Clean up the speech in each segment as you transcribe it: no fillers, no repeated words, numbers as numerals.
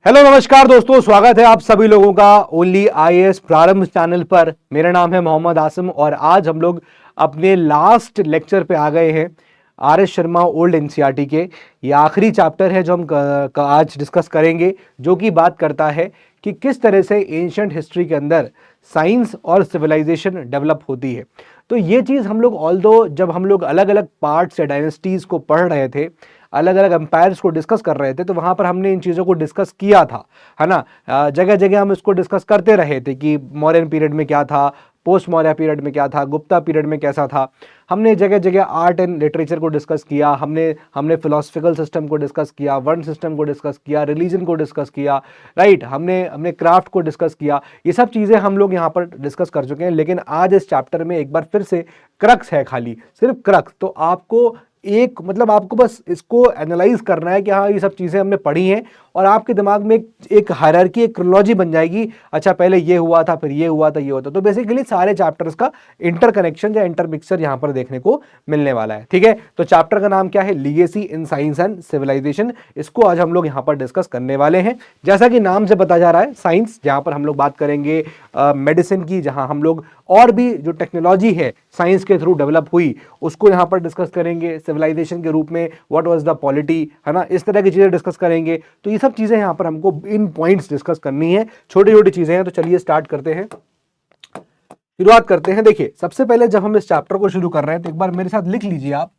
Hello नमस्कार दोस्तों, स्वागत है आप सभी लोगों का ओनली आईएएस प्रारंभ चैनल पर। मेरा नाम है मोहम्मद आसिम और आज हम लोग अपने लास्ट लेक्चर पे आ गए हैं। Are S Sharma old NCERT के ये आखिरी चैप्टर है जो हम आज डिस्कस करेंगे, जो कि बात करता है कि किस तरह से एंशिएंट हिस्ट्री के अंदर साइंस और सिविलाइजेशन डेवलप होती है। तो ये चीज़ हम लोग ऑल्दो जब हम लोग अलग अलग पार्ट्स या डायनेस्टीज़ को पढ़ रहे थे, अलग अलग एम्पायर्स को डिस्कस कर रहे थे, तो वहाँ पर हमने इन चीज़ों को डिस्कस किया था, है ना। जगह जगह हम इसको डिस्कस करते रहे थे कि मौर्यन पीरियड में क्या था, पोस्ट मौर्य पीरियड में क्या था, गुप्ता पीरियड में कैसा था। हमने जगह जगह आर्ट एंड लिटरेचर को डिस्कस किया, हमने हमने फिलोसफिकल सिस्टम को डिस्कस किया, वर्ण सिस्टम को डिस्कस किया, रिलीजन को डिस्कस किया, राइट। हमने हमने क्राफ्ट को डिस्कस किया। ये सब चीज़ें हम लोग यहाँ पर डिस्कस कर चुके हैं। लेकिन आज इस चैप्टर में एक बार फिर से क्रक्स है, खाली सिर्फ क्रक्स। तो आपको एक मतलब आपको बस इसको एनालाइज करना है कि हाँ ये सब चीज़ें हमने पढ़ी हैं और आपके दिमाग में एक हायरार्की, एक क्रोनोलॉजी बन जाएगी। अच्छा, पहले ये हुआ था, फिर ये हुआ था, ये होता। तो बेसिकली सारे चैप्टर्स का इंटरकनेक्शन या इंटरमिक्सर यहाँ पर देखने को मिलने वाला है, ठीक है। तो चैप्टर का नाम क्या है? Legacy in science and civilisation. इसको आज हम लोग यहाँ पर डिस्कस करने वाले हैं। जैसा कि नाम से पता जा रहा है, साइंस, जहाँ पर हम लोग बात करेंगे मेडिसिन की, जहाँ हम लोग और भी जो टेक्नोलॉजी है साइंस के थ्रू डेवलप हुई उसको यहाँ पर डिस्कस करेंगे। सिविलाइजेशन के रूप में व्हाट वाज द पॉलिटी, है ना, इस तरह की चीज़ें डिस्कस करेंगे। तो ये सब चीज़ें यहाँ पर हमको इन पॉइंट्स डिस्कस करनी है, छोटी छोटी चीज़ें हैं। तो चलिए स्टार्ट करते हैं, शुरुआत करते हैं। देखिए, सबसे पहले जब हम इस चैप्टर को शुरू कर रहे हैं तो एक बार मेरे साथ लिख लीजिए आप,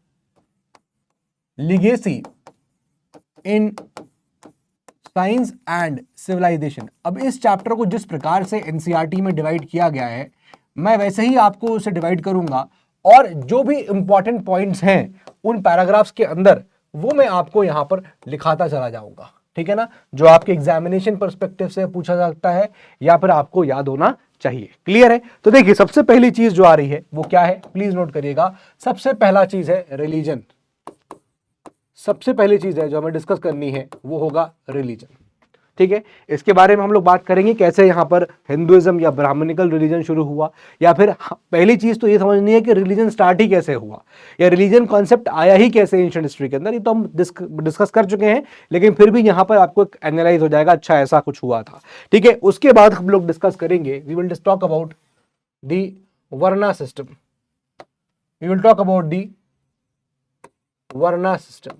legacy in science and civilisation. अब इस चैप्टर को जिस प्रकार से एनसीईआरटी में डिवाइड किया गया है, मैं वैसे ही आपको उसे डिवाइड करूंगा और जो भी इंपॉर्टेंट पॉइंट्स हैं उन पैराग्राफ्स के अंदर वो मैं आपको यहां पर लिखाता चला जाऊंगा, ठीक है ना। जो आपके एग्जामिनेशन पर्सपेक्टिव से पूछा जा सकता है या फिर आपको याद होना चाहिए। क्लियर है? तो देखिए, सबसे पहली चीज जो आ रही है वो क्या है, प्लीज नोट करिएगा। सबसे पहला चीज है रिलीजन। सबसे पहली चीज है जो हमें डिस्कस करनी है वो होगा रिलीजन, ठीक है। इसके बारे में हम लोग बात करेंगे कैसे यहां पर हिंदुइज्म या ब्राह्मणिकल रिलीजन शुरू हुआ, या फिर पहली चीज तो ये समझनी है कि रिलीजन स्टार्ट ही कैसे हुआ, या रिलीजन कॉन्सेप्ट आया ही कैसे एंशिएंट हिस्ट्री के अंदर। ये तो हम डिस्कस कर चुके हैं, लेकिन फिर भी यहां पर आपको एनालाइज हो जाएगा, अच्छा ऐसा कुछ हुआ था, ठीक है। उसके बाद हम लोग डिस्कस करेंगे, we will talk about the varna system. We will talk about the varna system.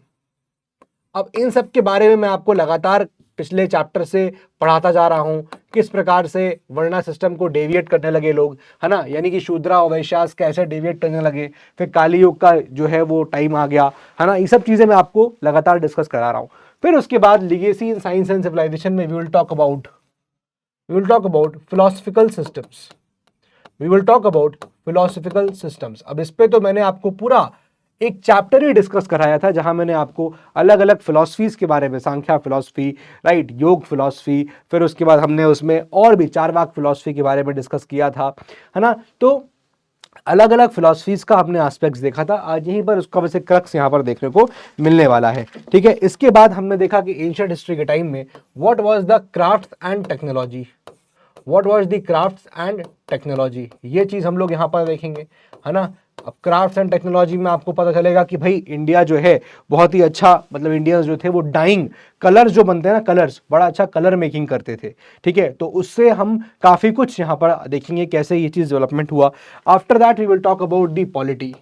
अब इन सब के बारे में मैं आपको लगातार पिछले चैप्टर से पढ़ाता जा रहा हूं, किस प्रकार से वर्णा सिस्टम को डेविएट करने लगे लोग, है ना, यानी कि शूद्रा और वैश्यास कैसे डेविएट करने लगे, फिर काली युग का जो है वो टाइम आ गया, है ना। ये सब चीजें मैं आपको लगातार डिस्कस करा रहा हूं। फिर उसके बाद legacy in science and civilization में we will talk about philosophical systems. We will talk about philosophical systems. अब इस पे तो मैंने आपको पूरा एक चैप्टर ही डिस्कस कराया था, जहां मैंने आपको अलग अलग फिलॉसफीज के बारे में, सांख्या फिलॉसफी, राइट, योग फिलॉसफी, फिर उसके बाद हमने उसमें और भी चारवाक फिलॉसफी के बारे में डिस्कस किया था, है ना। तो अलग अलग फिलॉसफीज का हमने एस्पेक्ट्स देखा था। आज यहीं पर उसका वैसे क्रक्स यहां पर देखने को मिलने वाला है, ठीक है। इसके बाद हमने देखा कि एंशिएंट हिस्ट्री के टाइम में what was the crafts and technology, what was the crafts and technology, ये चीज हम लोग यहां पर देखेंगे, है ना। अब क्राफ्ट्स एंड टेक्नोलॉजी में आपको पता चलेगा कि भाई इंडिया जो है बहुत ही अच्छा, मतलब इंडियंस जो थे वो डाइंग कलर्स जो बनते हैं ना, कलर्स, बड़ा अच्छा कलर मेकिंग करते थे, ठीक है। तो उससे हम काफी कुछ यहाँ पर देखेंगे कैसे ये चीज डेवलपमेंट हुआ। After that we will talk about the polity.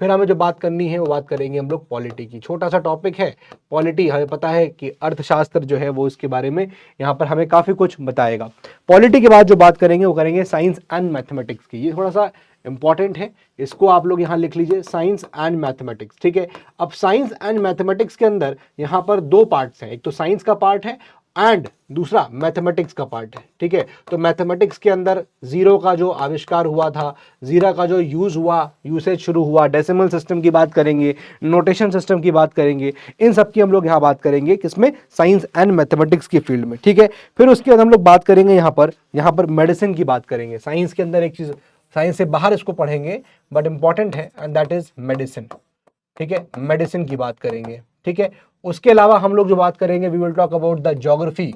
फिर हमें जो बात करनी है वो बात करेंगे हम लोग पॉलिटी की। छोटा सा टॉपिक है पॉलिटी, हमें पता है कि अर्थशास्त्र जो है वो इसके बारे में यहाँ पर हमें काफ़ी कुछ बताएगा। पॉलिटी के बाद जो बात करेंगे वो करेंगे साइंस एंड मैथमेटिक्स की। ये थोड़ा सा इंपॉर्टेंट है, इसको आप लोग यहाँ लिख लीजिए, साइंस एंड मैथमेटिक्स, ठीक है। अब साइंस एंड मैथमेटिक्स के अंदर यहाँ पर दो पार्ट्स हैं, एक तो साइंस का पार्ट है एंड दूसरा मैथमेटिक्स का पार्ट है, ठीक है। तो मैथमेटिक्स के अंदर जीरो का जो आविष्कार हुआ था, जीरो का जो यूज हुआ, यूसेज शुरू हुआ, डेसिमल सिस्टम की बात करेंगे, नोटेशन सिस्टम की बात करेंगे, इन सब की हम लोग यहाँ बात करेंगे, किसमें, साइंस एंड मैथमेटिक्स की फील्ड में, ठीक है। फिर उसके बाद हम लोग बात करेंगे यहाँ पर मेडिसिन की बात करेंगे। साइंस के अंदर एक चीज, साइंस से बाहर इसको पढ़ेंगे बट इंपॉर्टेंट है, एंड दैट इज मेडिसिन, ठीक है। मेडिसिन की बात करेंगे, ठीक है। उसके अलावा हम लोग जो बात करेंगे, we will talk about the geography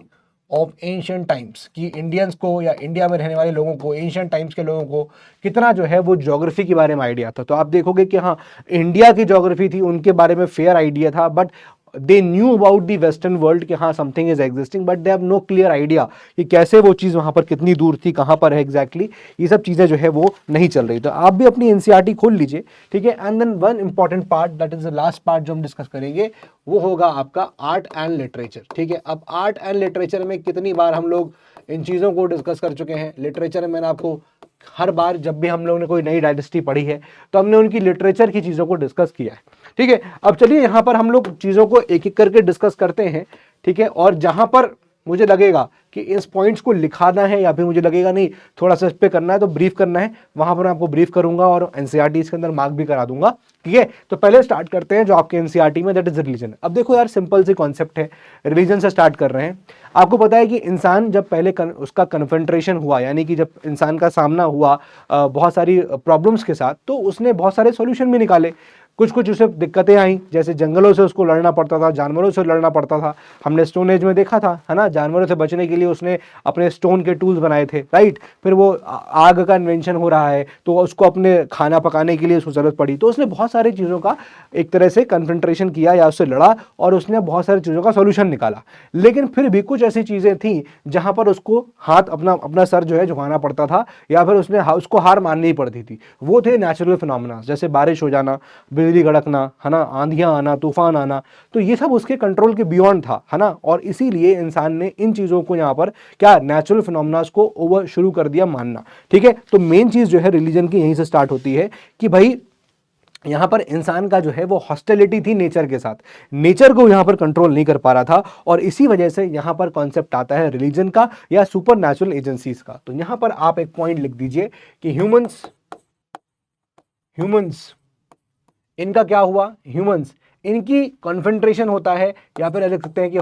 of ancient times, कि इंडियंस को या इंडिया में रहने वाले लोगों को, एंशिएंट टाइम्स के लोगों को कितना जो है वो ज्योग्राफी के बारे में आइडिया था। तो आप देखोगे कि हाँ, इंडिया की ज्योग्राफी थी, उनके बारे में फेयर आइडिया था, but they knew about the western world कि हाँ something is existing, but they have no clear idea कि कैसे वो चीज़ वहाँ पर कितनी दूर थी, कहाँ पर है एग्जैक्टली, ये सब चीज़ें जो है वो नहीं चल रही। तो आप भी अपनी एनसीईआरटी खोल लीजिए, ठीक है। And then one important part, that is the last part जो हम डिस्कस करेंगे, वो होगा आपका आर्ट एंड लिटरेचर, ठीक है। अब आर्ट एंड लिटरेचर में कितनी बार हम लोग इन चीज़ों को डिस्कस कर चुके हैं। लिटरेचर में मैंने आपको हर बार जब भी हम लोगों ने कोई नई डायनेस्टी पढ़ी है तो हमने उनकी लिटरेचर की चीज़ों को डिस्कस किया है, ठीक है। अब चलिए यहाँ पर हम लोग चीज़ों को एक एक करके डिस्कस करते हैं, ठीक है। और जहाँ पर मुझे लगेगा कि इस पॉइंट्स को लिखाना है या फिर मुझे लगेगा नहीं थोड़ा सा इस पे करना है तो ब्रीफ करना है, वहां पर मैं आपको ब्रीफ करूंगा और एनसीईआरटी इसके अंदर मार्क भी करा दूंगा, ठीक है। तो पहले स्टार्ट करते हैं जो आपके एनसीईआरटी में, दैट इज रिलीजन। अब देखो यार, सिंपल सी कॉन्सेप्ट है, रिलीजन से स्टार्ट कर रहे हैं। आपको पता है कि इंसान जब पहले उसका कन्फ्रंट्रेशन हुआ, यानी कि जब इंसान का सामना हुआ बहुत सारी प्रॉब्लम्स के साथ, तो उसने बहुत सारे सॉल्यूशन भी निकाले। कुछ कुछ उसे दिक्कतें आई, जैसे जंगलों से उसको लड़ना पड़ता था, जानवरों से लड़ना पड़ता था, हमने स्टोन एज में देखा था, है ना। जानवरों से बचने के लिए उसने अपने स्टोन के टूल्स बनाए थे, राइट। फिर वो आग का इन्वेंशन हो रहा है तो उसको अपने खाना पकाने के लिए उसको ज़रूरत पड़ी, तो उसने बहुत सारी चीज़ों का एक तरह से कन्फ्रंट्रेशन किया या उससे लड़ा और उसने बहुत सारी चीज़ों का सोल्यूशन निकाला। लेकिन फिर भी कुछ ऐसी चीज़ें थी जहाँ पर उसको हाथ अपना अपना सर जो है झुकाना पड़ता था या फिर उसको हार माननी ही पड़ती थी। वो थे नेचुरल फिनोमेना, जैसे बारिश हो जाना, बिजली कड़कना, है ना, आंधियां आना, तूफान आना, तो ये सब उसके कंट्रोल के बियॉन्ड था, है ना। और इसीलिए इंसान ने इन चीजों को यहाँ पर क्या नेचुरल फिनोमेनास को ओवर शुरू कर दिया मानना, ठीक है। तो मेन चीज जो है रिलीजन की यहीं से स्टार्ट होती है कि भाई यहां पर इंसान का जो है वो हॉस्टिलिटी थी नेचर के साथ, नेचर को यहां पर कंट्रोल नहीं कर पा रहा था, और इसी वजह से यहां पर कॉन्सेप्ट आता है रिलीजन का या सुपर नेचुरल एजेंसीज का। तो यहां पर आप एक पॉइंट लिख दीजिए कि ह्यूमंस इनका क्या हुआ, ह्यूमंस इनकी कॉन्फेंट्रेशन होता है, या फिर लिख सकते हैं कि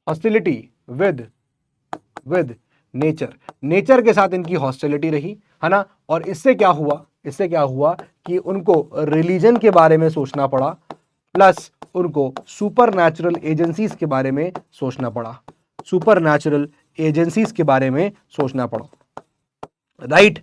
हॉस्टिलिटी विद नेचर के साथ इनकी हॉस्टिलिटी रही, है ना। और इससे क्या हुआ कि उनको रिलीजन के बारे में सोचना पड़ा, प्लस उनको सुपर नेचुरल एजेंसीज के बारे में सोचना पड़ा, राइट।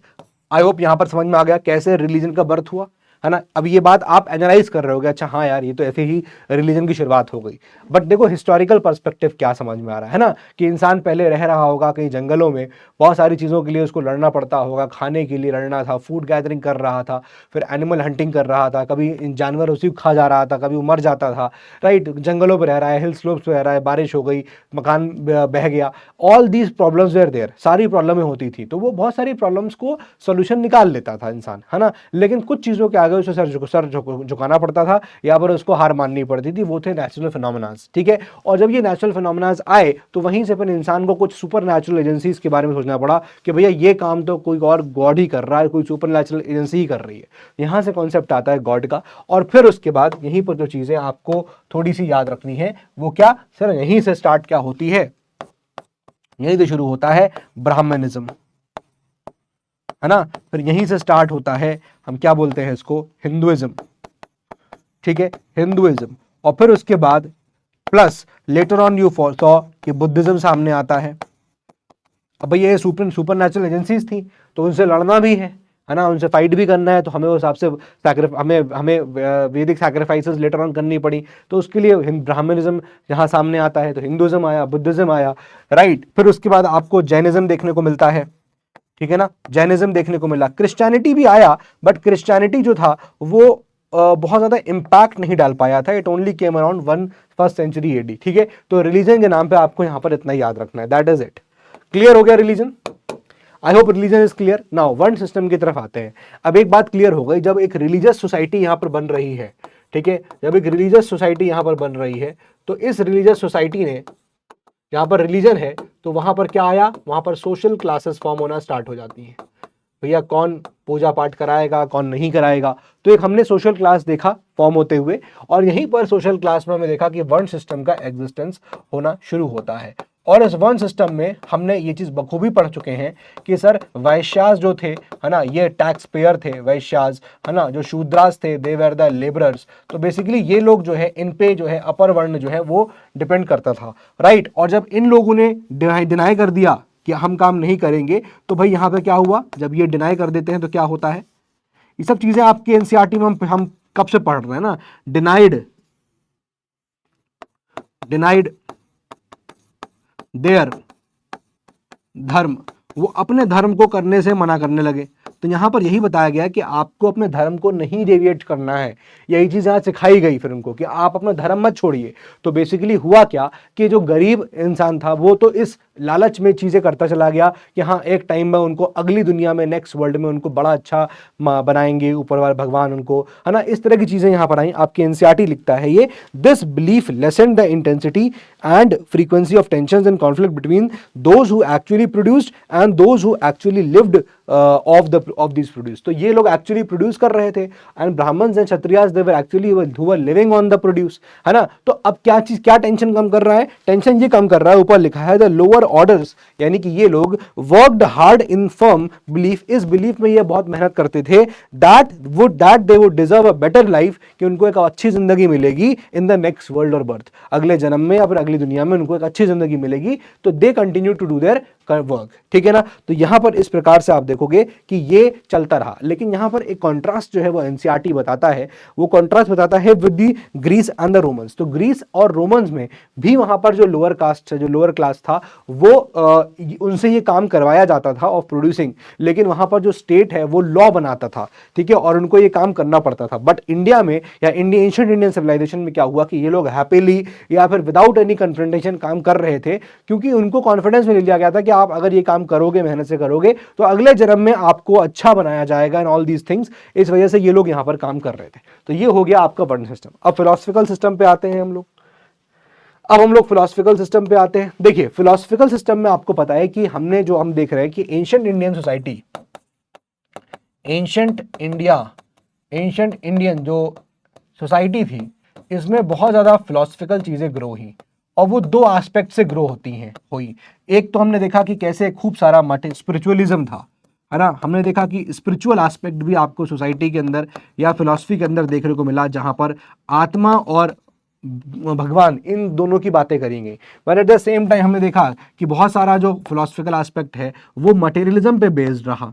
आई होप यहां पर समझ में आ गया कैसे रिलीजन का बर्थ हुआ, है ना। अब ये बात आप एनालाइज कर रहे होगे, अच्छा हाँ यार ये तो ऐसे ही रिलीजन की शुरुआत हो गई, बट देखो हिस्टोरिकल पर्सपेक्टिव क्या समझ में आ रहा है ना, कि इंसान पहले रह रहा होगा कहीं जंगलों में, बहुत सारी चीज़ों के लिए उसको लड़ना पड़ता होगा, खाने के लिए लड़ना था, फूड गैदरिंग कर रहा था, फिर एनिमल हंटिंग कर रहा था, कभी इन जानवर उसी को खा जा रहा था, कभी वो मर जाता था, राइट। जंगलों पर रह रहा है, हिल स्लोप्स पर रह रहा है, बारिश हो गई, मकान बह गया, all these problems were there, सारी प्रॉब्लमें होती थी, तो वो बहुत सारी प्रॉब्लम्स को सोल्यूशन निकाल लेता था इंसान, है ना। लेकिन कुछ चीज़ों के आगे उसे सर झुकाना पड़ता था या फिर उसको हार माननी पड़ती थी, वो थे नेचुरल फिनोमेनास, ठीक है। और जब ये नेचुरल फिनोमेनास आए तो वहीं से फिर इंसान को कुछ सुपर नेचुरल एजेंसीज के बारे में सोचना पड़ा कि भैया ये काम तो कोई और गॉड ही कर रहा है, कोई सुपर नेचुरल एजेंसी ही कर रही है। यहां से कॉन्सेप्ट आता है गॉड का, और फिर उसके बाद यहीं पर जो चीजें आपको थोड़ी सी याद रखनी है वो क्या सर, यहीं से स्टार्ट क्या होती है, यहीं से शुरू होता है ब्राह्मणिज्म, है ना। फिर यहीं से स्टार्ट होता है, हम क्या बोलते हैं इसको, हिंदुइज्म, ठीक है, हिंदुइज्म। और फिर उसके बाद plus later on you saw कि बुद्धिज्म सामने आता है। अब भाई ये सुपर नेचुरल एजेंसीज थी तो उनसे लड़ना भी है ना, उनसे फाइट भी करना है, तो हमें उस हिसाब से हमें वैदिक सैक्रिफाइसेस लेटर ऑन करनी पड़ी, तो उसके लिए ब्राह्मणिज्म यहाँ सामने आता है, तो हिंदुइज्म आया, बुद्धिज्म आया, राइट। फिर उसके बाद आपको जैनिज्म देखने को मिलता है, ठीक है ना, जैनिज्म देखने को मिला, क्रिश्चियनिटी भी आया, बट क्रिश्चियनिटी जो था वो बहुत ज्यादा इंपैक्ट नहीं डाल पाया था, it only came around 1st century AD, ठीक है। तो रिलीजन के नाम पे आपको यहां पर इतना याद रखना है, दैट इज इट। क्लियर हो गया religion? I hope religion is clear. Now वर्ण सिस्टम की तरफ आते हैं। अब एक बात क्लियर हो गई, जब एक रिलीजियस सोसाइटी यहां पर बन रही है, ठीक है, जब एक रिलीजियस सोसाइटी यहां पर बन रही है, तो इस रिलीजियस सोसाइटी ने, यहां पर रिलीजन है तो वहां पर क्या आया, वहां पर सोशल क्लासेस फॉर्म होना स्टार्ट हो जाती हैं। भैया कौन पूजा पाठ कराएगा, कौन नहीं कराएगा, तो एक हमने सोशल क्लास देखा फॉर्म होते हुए, और यहीं पर सोशल क्लास में हमें देखा कि वर्ण सिस्टम का एग्जिस्टेंस होना शुरू होता है। और इस वर्ण सिस्टम में हमने ये चीज बखूबी पढ़ चुके हैं कि सर वैश्यास जो थे, है ना, ये टैक्स पेयर थे वैश्यास, है ना, जो शूद्रास थे दे वर द लेबरर्स, तो बेसिकली ये लोग जो है इन पे जो है अपर वर्ण जो है वो डिपेंड करता था, राइट। और जब इन लोगों ने डिनाई कर दिया कि हम काम नहीं करेंगे, तो भाई यहां पे क्या हुआ, जब ये डिनाई कर देते हैं तो क्या होता है, ये सब चीजें आपके एनसीईआरटी में हम कब से पढ़ रहे हैं ना, डिनाइड डिनाइड देयर धर्म, वो अपने धर्म को करने से मना करने लगे। तो यहां पर यही बताया गया कि आपको अपने धर्म को नहीं डेविएट करना है, यही चीज यहां सिखाई गई फिर उनको कि आप अपना धर्म मत छोड़िए। तो बेसिकली हुआ क्या कि जो गरीब इंसान था वो तो इस लालच में चीजें करता चला गया कि हाँ एक टाइम में उनको अगली दुनिया में, नेक्स्ट वर्ल्ड में उनको बड़ा अच्छा बनाएंगे ऊपर वाले भगवान उनको, है ना, इस तरह की चीजें यहां पर आई। आपकी एनसीईआरटी लिखता है ये, this belief lesson the intensity and frequency of tensions and conflict between those who actually produced and those who actually lived off this produce. तो ये लोग एक्चुअली प्रोड्यूस कर रहे थे and Brahmans and Kshatriyas they were actually who were living on the produce, है ना। तो अब क्या चीज, क्या टेंशन कम कर रहा है, टेंशन ये कम कर रहा है, ऊपर लिखा है द लोअर ऑर्डर्स, यानी कि ये लोग worked hard in firm belief, इस बिलीफ में ये बहुत मेहनत करते थे that they would deserve a better life, कि उनको एक अच्छी जिंदगी मिलेगी इन द नेक्स्ट वर्ल्ड और बर्थ, अगले जन्म में या फिर अगली दुनिया में उनको एक अच्छी जिंदगी मिलेगी। तो they continue to do their work, ठीक है ना। तो यहां पर इस प्रकार से आप देखोगे कि ये चलता रहा। लेकिन यहां पर एक कॉन्ट्रास्ट जो है वो एनसीईआरटी बताता है, वो कॉन्ट्रास्ट बताता है with the Greece and the Romans. तो ग्रीस और रोमन्स में भी वहां पर जो लोअर कास्ट, जो लोअर क्लास था, वो उनसे ये काम करवाया जाता था ऑफ प्रोड्यूसिंग, लेकिन वहां पर जो स्टेट है वो लॉ बनाता था, ठीक है, और उनको ये काम करना पड़ता था। बट इंडिया में या एंशिएंट इंडियन सिविलाइजेशन में क्या हुआ कि ये लोग हैप्पीली या फिर विदाउट एनी कन्फ्रंटेशन काम कर रहे थे, क्योंकि उनको कॉन्फिडेंस में ले लिया गया था कि आप अगर ये काम करोगे, मेहनत से करोगे, तो अगले जन्म में आपको अच्छा बनाया जाएगा एंड ऑल दीज थिंग्स। इस वजह से ये लोग यहां पर काम कर रहे थे। तो ये हो गया आपका वर्णन सिस्टम। अब फिलोसफिकल सिस्टम पे आते हैं हम लोग। अब हम लोग फिलोसफिकल सिस्टम पे आते हैं। देखिए फिलोसफिकल सिस्टम में आपको पता है कि हमने जो हम देख रहे हैं कि ancient Indian society, ancient Indian जो सोसाइटी थी, इसमें बहुत ज्यादा फिलोसफिकल चीजें ग्रो हुई, और वो दो एस्पेक्ट से ग्रो होती हैं हुई। एक तो हमने देखा कि कैसे खूब सारा स्पिरिचुअलिज्म था, है ना। हमने देखा कि स्पिरिचुअल एस्पेक्ट भी आपको सोसाइटी के अंदर या फिलॉसफी के अंदर देखने को मिला, जहां पर आत्मा और भगवान इन दोनों की बातें करी गई। But at the same time हमने देखा कि बहुत सारा जो फिलोसफिकल एस्पेक्ट है वो मटेरियलिज्म पे बेस्ड रहा,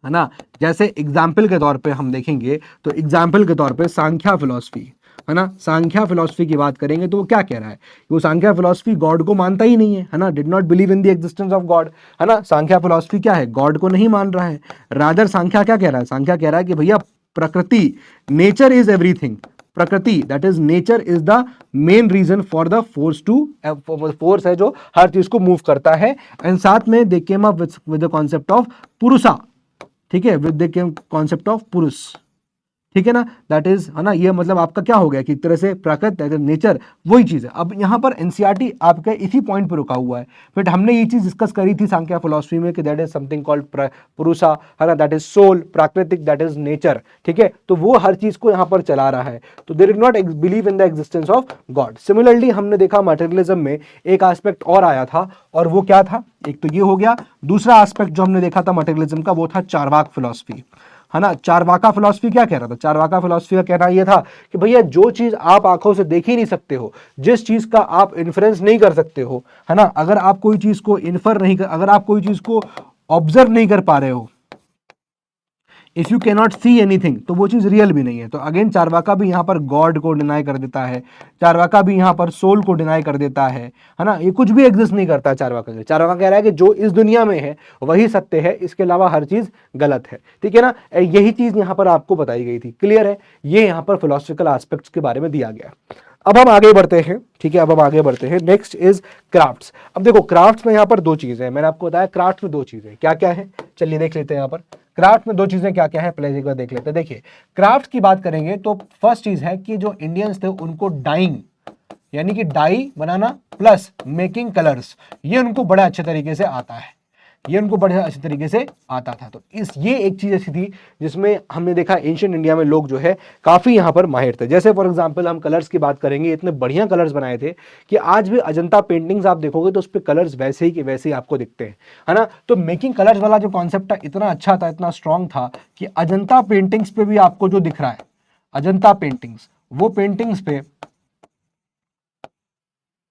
है ना। जैसे एग्जाम्पल के तौर पे हम देखेंगे तो एग्जाम्पल के तौर पे सांख्या फिलॉसफी, है ना। सांख्या फिलॉसफी की बात करेंगे तो वो क्या कह रहा है, वो सांख्या फिलॉसफी गॉड को मानता ही नहीं है ना, did not believe in the existence of God, है ना। सांख्या फिलॉसफी क्या है, गॉड को नहीं मान रहा है। रादर सांख्या क्या कह रहा है, सांख्या कह रहा है कि भैया प्रकृति, नेचर इज एवरीथिंग, प्रकृति that is nature is the main reason for the force to, force है जो हर चीज को मूव करता है। एंड साथ में they came up with the concept of purusha, ठीक है, विद द कॉन्सेप्ट ऑफ पुरुष, ठीक है ना। दैट इज, है ना, ये मतलब आपका क्या हो गया कि एक तरह से प्रकृति, नेचर वही चीज है। अब यहां पर एनसीईआरटी आपके इसी पॉइंट पर रुका हुआ है। बट हमने ये चीज डिस्कस करी थी सांख्या फिलॉसफी में कि दैट इज समथिंग कॉल्ड पुरुषा, है ना, दैट इज सोल, प्राकृतिक दैट इज नेचर, ठीक है। तो वो हर चीज को यहां पर चला रहा है। तो they did not believe in the existence of God. Similarly हमने देखा मटेरियलिज्म में एक एस्पेक्ट और आया था, और वो क्या था, एक तो ये हो गया। दूसरा एस्पेक्ट जो हमने देखा था मटेरियलिज्म का वो था चारवाक फिलॉसफी, है ना। चारवाका फिलॉसफी क्या कह रहा था, चारवाका फिलॉसफी का कहना यह था कि भैया जो चीज आप आंखों से देख ही नहीं सकते हो, जिस चीज का आप इन्फ्रेंस नहीं कर सकते हो, है ना, अगर आप कोई चीज को इन्फर नहीं कर, अगर आप कोई चीज को ऑब्जर्व नहीं कर पा रहे हो, if you cannot see anything, तो वो चीज रियल भी नहीं है। तो अगेन चारवाका भी यहां पर गॉड को डिनाई कर देता है, चारवाका भी यहां पर सोल को डिनाई कर देता है ना। ये कुछ भी एग्जिस्ट नहीं करता चारवाका। चारवाका कह रहा है कि जो इस दुनिया में है वही सत्य है, इसके अलावा हर चीज गलत है, ठीक है ना। यही चीज यहां पर आपको बताई गई थी, क्लियर है। ये यहां पर फिलोसफिकल एस्पेक्ट्स के बारे में दिया गया। अब हम आगे बढ़ते हैं, ठीक है, अब हम आगे बढ़ते हैं। Next is crafts. अब देखो क्राफ्ट्स में यहां पर दो चीजें हैं, मैंने आपको बताया क्राफ्ट्स में दो चीजें क्या क्या है, चलिए देख लेते हैं। यहां पर क्राफ्ट में दो चीजें क्या क्या है, पहले एक बार देख लेते हैं। देखिए क्राफ्ट की बात करेंगे तो फर्स्ट चीज है कि जो इंडियंस थे उनको डाइंग, यानी कि डाई बनाना प्लस मेकिंग कलर्स, ये उनको बड़े अच्छे तरीके से आता है, ये उनको बड़े अच्छे तरीके से आता था। तो ये एक चीज ऐसी थी जिसमें हमने देखा एंशिएंट इंडिया में लोग जो है काफी यहां पर माहिर थे। जैसे फॉर एग्जांपल हम कलर्स की बात करेंगे, इतने बढ़िया कलर्स बनाए थे कि आज भी अजंता पेंटिंग्स आप देखोगे तो उस पर कलर्स वैसे ही के वैसे ही आपको दिखते हैं, है ना। तो मेकिंग कलर्स वाला जो कॉन्सेप्ट था इतना अच्छा था, इतना स्ट्रांग था कि अजंता पेंटिंग्स पे भी आपको जो दिख रहा है, अजंता पेंटिंग्स, वो पेंटिंग्स पे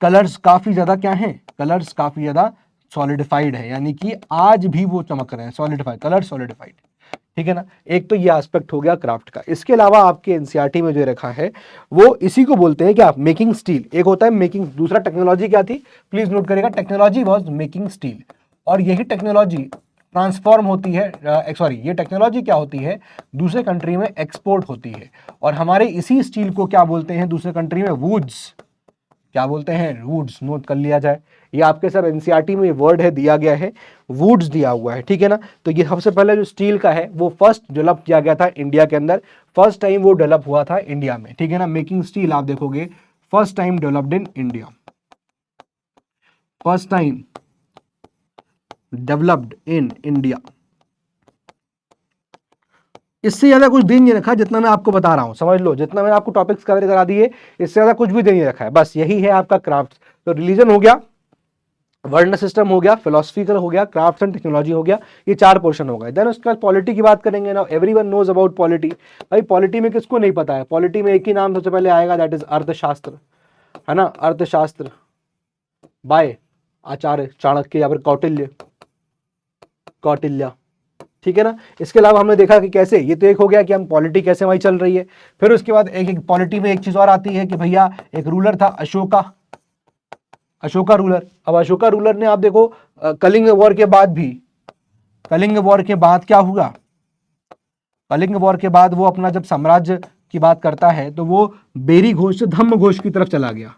कलर्स काफी ज्यादा क्या है, कलर्स काफी ज्यादा सॉलिडिफाइड है, यानी कि आज भी वो चमक रहे हैं, सॉलिडिफाइड कलर, सॉलिडिफाइड, ठीक है ना। एक तो ये एस्पेक्ट हो गया क्राफ्ट का। इसके अलावा आपके एनसीईआरटी में जो रखा है वो इसी को बोलते हैं क्या, मेकिंग स्टील। एक होता है मेकिंग, दूसरा टेक्नोलॉजी क्या थी, प्लीज नोट करिएगा, टेक्नोलॉजी वाज मेकिंग स्टील। और यही टेक्नोलॉजी ट्रांसफॉर्म होती है, सॉरी ये टेक्नोलॉजी क्या होती है, दूसरे कंट्री में एक्सपोर्ट होती है। और हमारे इसी स्टील को क्या बोलते हैं दूसरे कंट्री में, वुड्स। क्या बोलते हैं, वुड्स। नोट कर लिया जाए, ये आपके सब एनसीईआरटी में ये वर्ड है, दिया गया है, वुड्स दिया हुआ है, ठीक है ना। तो ये सबसे पहले जो स्टील का है वो फर्स्ट डेवलप किया गया था इंडिया के अंदर, फर्स्ट टाइम वो डेवलप हुआ था इंडिया में, ठीक है ना। मेकिंग स्टील आप देखोगे first time developed in India, first time developed in India. इससे ज्यादा कुछ दे नहीं रखा जितना मैं आपको बता रहा हूं, समझ लो, जितना मैंने आपको टॉपिक्स कवर करा दिए इससे ज्यादा कुछ भी दे नहीं रखा है, बस यही है आपका क्राफ्ट। तो रिलीजन हो गया, वर्ण सिस्टम हो गया, फिलोसफिकल हो गया, क्राफ्ट एंड टेक्नोलॉजी हो गया, ये 4 पोर्शन हो गए। देन उसके बाद पॉलिटी की बात करेंगे। Now everyone knows about polity. भाई पॉलिटी में किसको नहीं पता है, पॉलिटी में एक ही नाम सबसे पहले आएगा, दैट इज अर्थशास्त्र, है ना। अर्थशास्त्र बाय आचार्य चाणक्य या फिर कौटिल्य, कौटिल्य, ठीक है ना। इसके अलावा हमने देखा कि कैसे, ये तो एक हो गया कि हम पॉलिटी कैसे वहां चल रही है। फिर उसके बाद एक पॉलिटी में एक चीज और आती है कि भैया एक रूलर था अशोका, अशोका रूलर। अब अशोका रूलर ने आप देखो कलिंग वॉर के बाद भी, कलिंग वॉर के बाद क्या हुआ, कलिंग वॉर के बाद वो अपना जब साम्राज्य की बात करता है तो वो बेरी घोष से धम्म घोष की तरफ चला गया,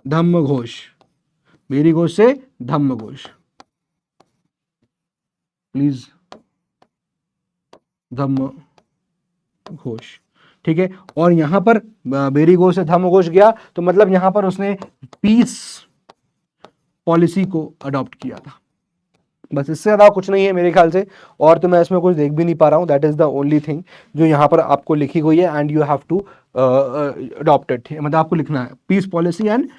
धम्म घोष, बेरी घोष से धम्म घोष, प्लीज, धम्म घोष, ठीक है। और यहां पर बेरी घोष से धम्म घोष गया तो मतलब यहां पर उसने पीस पॉलिसी को अडॉप्ट किया था, बस इससे ज्यादा कुछ नहीं है मेरे ख्याल से। और तो मैं इसमें कुछ देख भी नहीं पा रहा हूं, that is the only thing जो यहां पर आपको लिखी हुई है, and you have to adopt it, मतलब आपको लिखना है peace policy and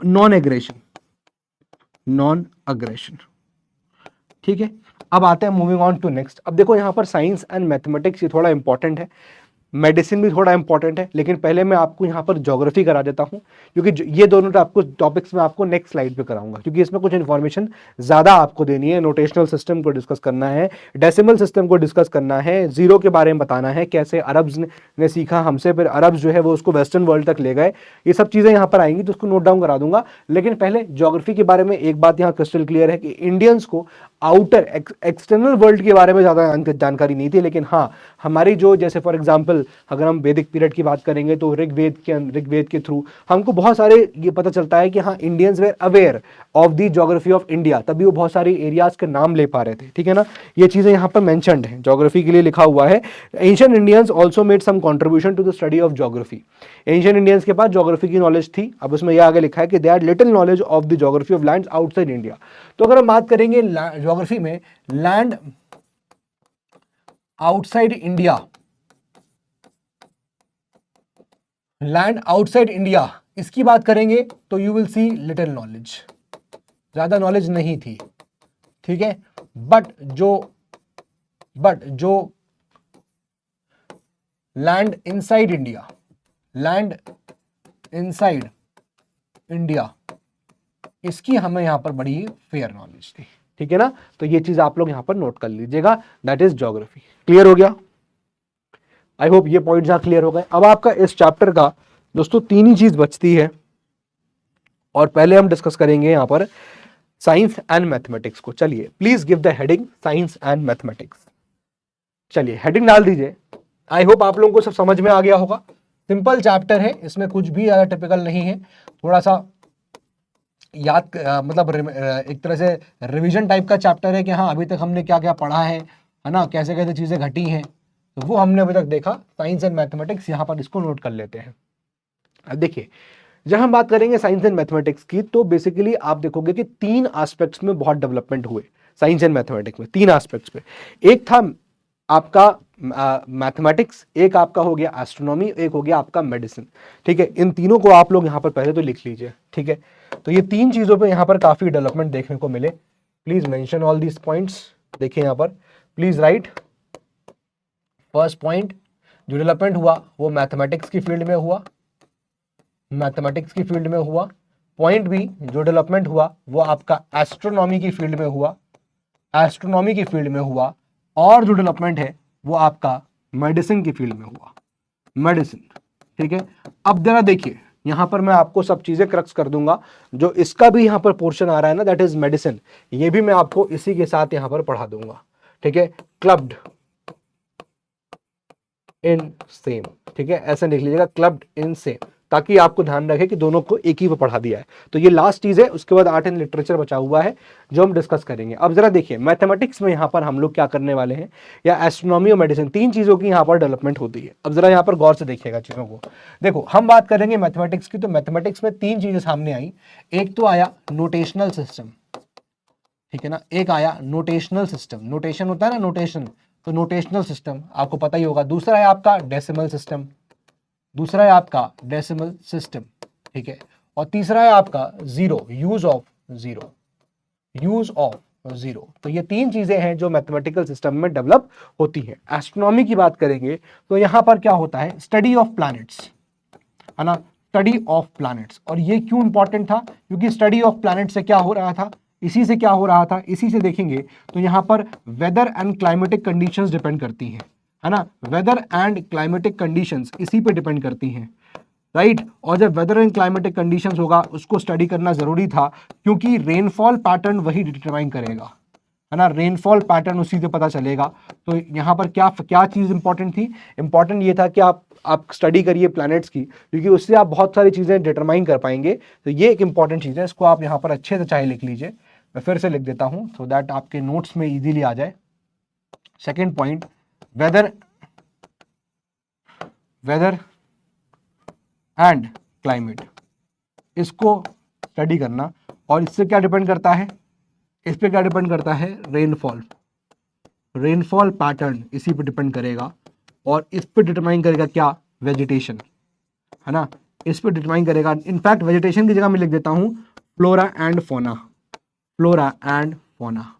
non aggression, non aggression, ठीक है। अब आते हैं मूविंग ऑन टू नेक्स्ट। अब देखो यहां पर साइंस एंड मैथमेटिक्स ये थोड़ा इंपॉर्टेंट है, मेडिसिन भी थोड़ा इंपॉर्टेंट है, लेकिन पहले मैं आपको यहाँ पर ज्योग्राफी करा देता हूँ, क्योंकि ये दोनों आपको टॉपिक्स में आपको नेक्स्ट स्लाइड पे कराऊंगा, क्योंकि इसमें कुछ इन्फॉर्मेशन ज़्यादा आपको देनी है। नोटेशनल सिस्टम को डिस्कस करना है, डेसिमल सिस्टम को डिस्कस करना है, जीरो के बारे में बताना है, कैसे अरब्स ने सीखा हमसे, फिर अरब्स जो है वो उसको वेस्टर्न वर्ल्ड तक ले गए, ये सब चीज़ें यहाँ पर आएंगी, तो उसको नोट डाउन करा दूंगा। लेकिन पहले ज्योग्राफी के बारे में एक बात यहाँ क्रिस्टल क्लियर है कि इंडियंस को आउटर एक्सटर्नल वर्ल्ड के बारे में ज़्यादा जानकारी नहीं थी, लेकिन हाँ हमारी जो, जैसे फॉर एग्जाम्पल अगर हम वैदिक पीरियड की बात करेंगे तो ऋग्वेद के थ्रू हमको बहुत सारे ये पता चलता है कि हाँ Indians were aware of the geography of India, तभी वो बहुत सारे एरियाज के नाम ले पा रहे थे, ठीक है ना। ये चीजें यहाँ पर मेंशन्ड है, ज्योग्राफी के लिए लिखा हुआ है। Ancient Indians also made some contribution to the study of geography. Ancient Indians के पास ज्योग्राफी की नॉलेज थी। अब उसमें यह आगे लिखा है कि they are little knowledge of the geography of lands outside India. तो अगर हम बात करेंगे ज्योग्राफी में land outside India, land outside India, इसकी बात करेंगे तो you will see little knowledge, ज्यादा नॉलेज नहीं थी, ठीक है। बट जो land inside India, land inside India, इसकी हमें यहां पर बड़ी फेयर नॉलेज थी, ठीक है ना। तो ये चीज आप लोग यहां पर नोट कर लीजिएगा, दैट इज ज्योग्राफी। क्लियर हो गया? आई होप ये पॉइंट जहां क्लियर हो गए। अब आपका इस चैप्टर का दोस्तों 3 ही चीज बचती है, और पहले हम डिस्कस करेंगे यहां पर साइंस एंड मैथमेटिक्स को। चलिए please give the heading science and mathematics. चलिए हेडिंग डाल दीजिए। आई होप आप लोगों को सब समझ में आ गया होगा। सिंपल चैप्टर है, इसमें कुछ भी ज्यादा टिपिकल नहीं है, थोड़ा सा याद मतलब एक तरह से रिवीजन टाइप का चैप्टर है कि हाँ अभी तक हमने क्या क्या पढ़ा है ना, कैसे कैसे चीजें घटी हैं, तो वो हमने अभी तक देखा। साइंस एंड मैथमेटिक्स यहाँ पर इसको नोट कर लेते हैं। अब देखिए जब हम बात करेंगे साइंस एंड मैथमेटिक्स की, तो बेसिकली आप देखोगे कि 3 एस्पेक्ट्स में बहुत डेवलपमेंट हुए साइंस एंड मैथमेटिक्स में, 3 एस्पेक्ट्स पे। एक था आपका मैथमेटिक्स, एक आपका हो गया एस्ट्रोनॉमी, एक हो गया आपका मेडिसिन, ठीक है। इन तीनों को आप लोग यहाँ पर पहले तो लिख लीजिए, ठीक है। तो ये 3 चीजों पे यहाँ पर काफी डेवलपमेंट देखने को मिले। Please mention all these points. देखिए यहाँ पर प्लीज राइट। फर्स्ट पॉइंट जो डेवलपमेंट हुआ वो मैथमेटिक्स की फील्ड में हुआ, मैथमेटिक्स की फील्ड में हुआ। पॉइंट बी जो डेवलपमेंट हुआ वो आपका एस्ट्रोनॉमी की फील्ड में हुआ, एस्ट्रोनॉमी की फील्ड में हुआ। और जो डेवलपमेंट है वो आपका मेडिसिन की फील्ड में हुआ, मेडिसिन। ठीक है, अब जरा देखिए यहां पर मैं आपको सब चीजें क्रक्स कर दूंगा, जो इसका भी यहां पर पोर्शन आ रहा है ना, दैट इज मेडिसिन, ये भी मैं आपको इसी के साथ यहां पर पढ़ा दूंगा। ठीक है, क्लब्ड इन सेम, ठीक है, ऐसा लिख लीजिएगा, क्लब्ड इन सेम, ताकि आपको ध्यान रखे कि दोनों को एक ही पे पढ़ा दिया है। तो ये लास्ट चीज है, उसके बाद आर्ट एंड लिटरेचर बचा हुआ है जो हम डिस्कस करेंगे। अब जरा देखिए मैथमेटिक्स में यहां पर हम लोग क्या करने वाले हैं, या एस्ट्रोनॉमी और मेडिसिन, तीन चीजों की यहां पर डेवलपमेंट होती है। अब जरा यहां पर गौर से देखिएगा चीजों को। देखो हम बात करेंगे मैथमेटिक्स की, तो मैथमेटिक्स में तीन चीजें सामने आई। एक तो आया नोटेशनल सिस्टम, ठीक है ना, एक आया नोटेशनल सिस्टम, नोटेशन होता है ना, नोटेशन, तो नोटेशनल सिस्टम आपको पता ही होगा। दूसरा है आपका डेसिमल सिस्टम, दूसरा है आपका डेसिमल सिस्टम, ठीक है, और तीसरा है आपका zero, use of zero, use of zero. तो ये तीन चीजें हैं जो मैथमेटिकल सिस्टम में डेवलप होती हैं। एस्ट्रोनॉमी की बात करेंगे तो यहां पर क्या होता है, स्टडी ऑफ प्लैनेट्स, है ना, स्टडी ऑफ प्लैनेट्स। और ये क्यों इंपॉर्टेंट था, क्योंकि स्टडी ऑफ प्लैनेट से क्या हो रहा था, इसी से क्या हो रहा था, इसी से देखेंगे तो यहां पर weather and climatic conditions depend करती हैं, है ना, वेदर एंड क्लाइमेटिक कंडीशंस इसी पे डिपेंड करती हैं, राइट। और जब वेदर एंड क्लाइमेटिक कंडीशंस होगा उसको स्टडी करना जरूरी था, क्योंकि रेनफॉल पैटर्न वही डिटरमाइन करेगा, है ना, रेनफॉल पैटर्न उसी से पता चलेगा। तो यहाँ पर क्या क्या चीज़ इंपॉर्टेंट थी, इंपॉर्टेंट ये था कि आप स्टडी करिए प्लैनेट्स की, क्योंकि उससे आप बहुत सारी चीज़ें डिटरमाइन कर पाएंगे। तो ये एक इंपॉर्टेंट चीज़ है, इसको आप यहाँ पर अच्छे से चाहे लिख लीजिए, मैं फिर से लिख देता हूँ सो दैट आपके नोट्स में इजीली आ जाए। Second point, weather and climate, इसको स्टडी करना। और इससे क्या डिपेंड करता है, इस पे क्या डिपेंड करता है, रेनफॉल, रेनफॉल पैटर्न इसी पे डिपेंड करेगा। और इस पे डिटरमाइन करेगा क्या, वेजिटेशन, है ना, इस पे डिटरमाइन करेगा। इनफैक्ट वेजिटेशन की जगह मैं लिख देता हूं flora and fauna, flora and fauna,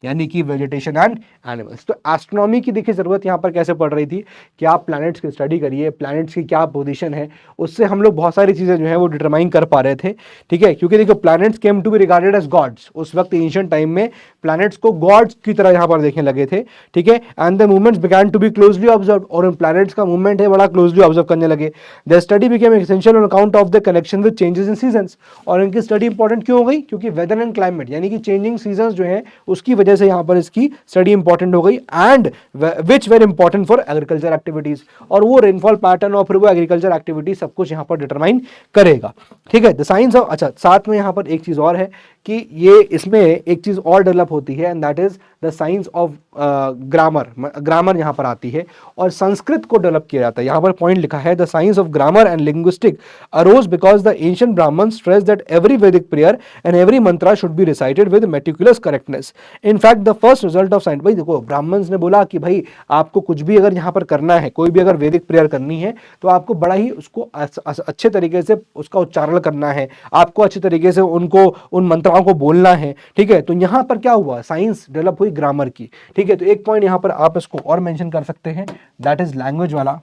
यानी कि वेजिटेशन एंड एनिमल्स। तो एस्ट्रोनॉमी की देखिए जरूरत यहाँ पर कैसे पड़ रही थी कि आप प्लैनेट्स की स्टडी करिए, प्लैनेट्स की क्या पोजीशन है, उससे हम लोग बहुत सारी चीज़ें जो है वो डिटरमाइन कर पा रहे थे। ठीक है, क्योंकि देखो planets came to be regarded as gods, उस वक्त एंशिएंट टाइम में प्लैनेट्स को गॉड्स की तरह यहाँ पर देखने लगे थे। ठीक है, and the movements began to be closely observe, और इन प्लैनेट्स का मूवमेंट है बड़ा क्लोजली ऑब्जर्व करने लगे। The study became essential on account of the connection with changes in seasons. और इनकी स्टडी इंपॉर्टेंट क्यों हो गई, क्योंकि वेदर एंड क्लाइमेट यानी कि चेंजिंग सीजन्स जो है उसकी वजह से यहाँ पर इसकी स्टडी इंपॉर्टेंट हो गई, and which where important for agriculture activities. और वो रेनफॉल पैटर्न और फिर वो एग्रीकल्चर एक्टिविटी सब कुछ यहाँ पर डिटरमाइन करेगा। ठीक है, द साइंस ऑफ, अच्छा साथ में यहाँ पर एक चीज और है कि ये इसमें एक चीज और डेवलप होती है, and that is the science of grammar, grammar यहाँ पर आती है और संस्कृत को डेवलप किया जाता है। यहाँ पर पॉइंट लिखा है, the science of grammar and linguistic arose because the ancient Brahman stress that every Vedic prayer and every mantra should be recited with meticulous correctness. In fact the first result of science, भाई देखो ब्राह्मण्स ने बोला कि भाई आपको कुछ भी अगर यहाँ पर करना है, कोई भी अगर वैदिक प्रेयर करनी है तो आपको बड़ा ही उसको अच्छे तरीके से उसका उच्चारण करना है, आपको अच्छे तरीके से उनको उन मंत्राओं को बोलना है। ठीक है, तो यहां पर क्या हुआ, साइंस डेवलप हुई ग्रामर की। ठीक है, तो एक पॉइंट यहां पर आप इसको और मेंशन कर सकते हैं, दैट इज लैंग्वेज वाला,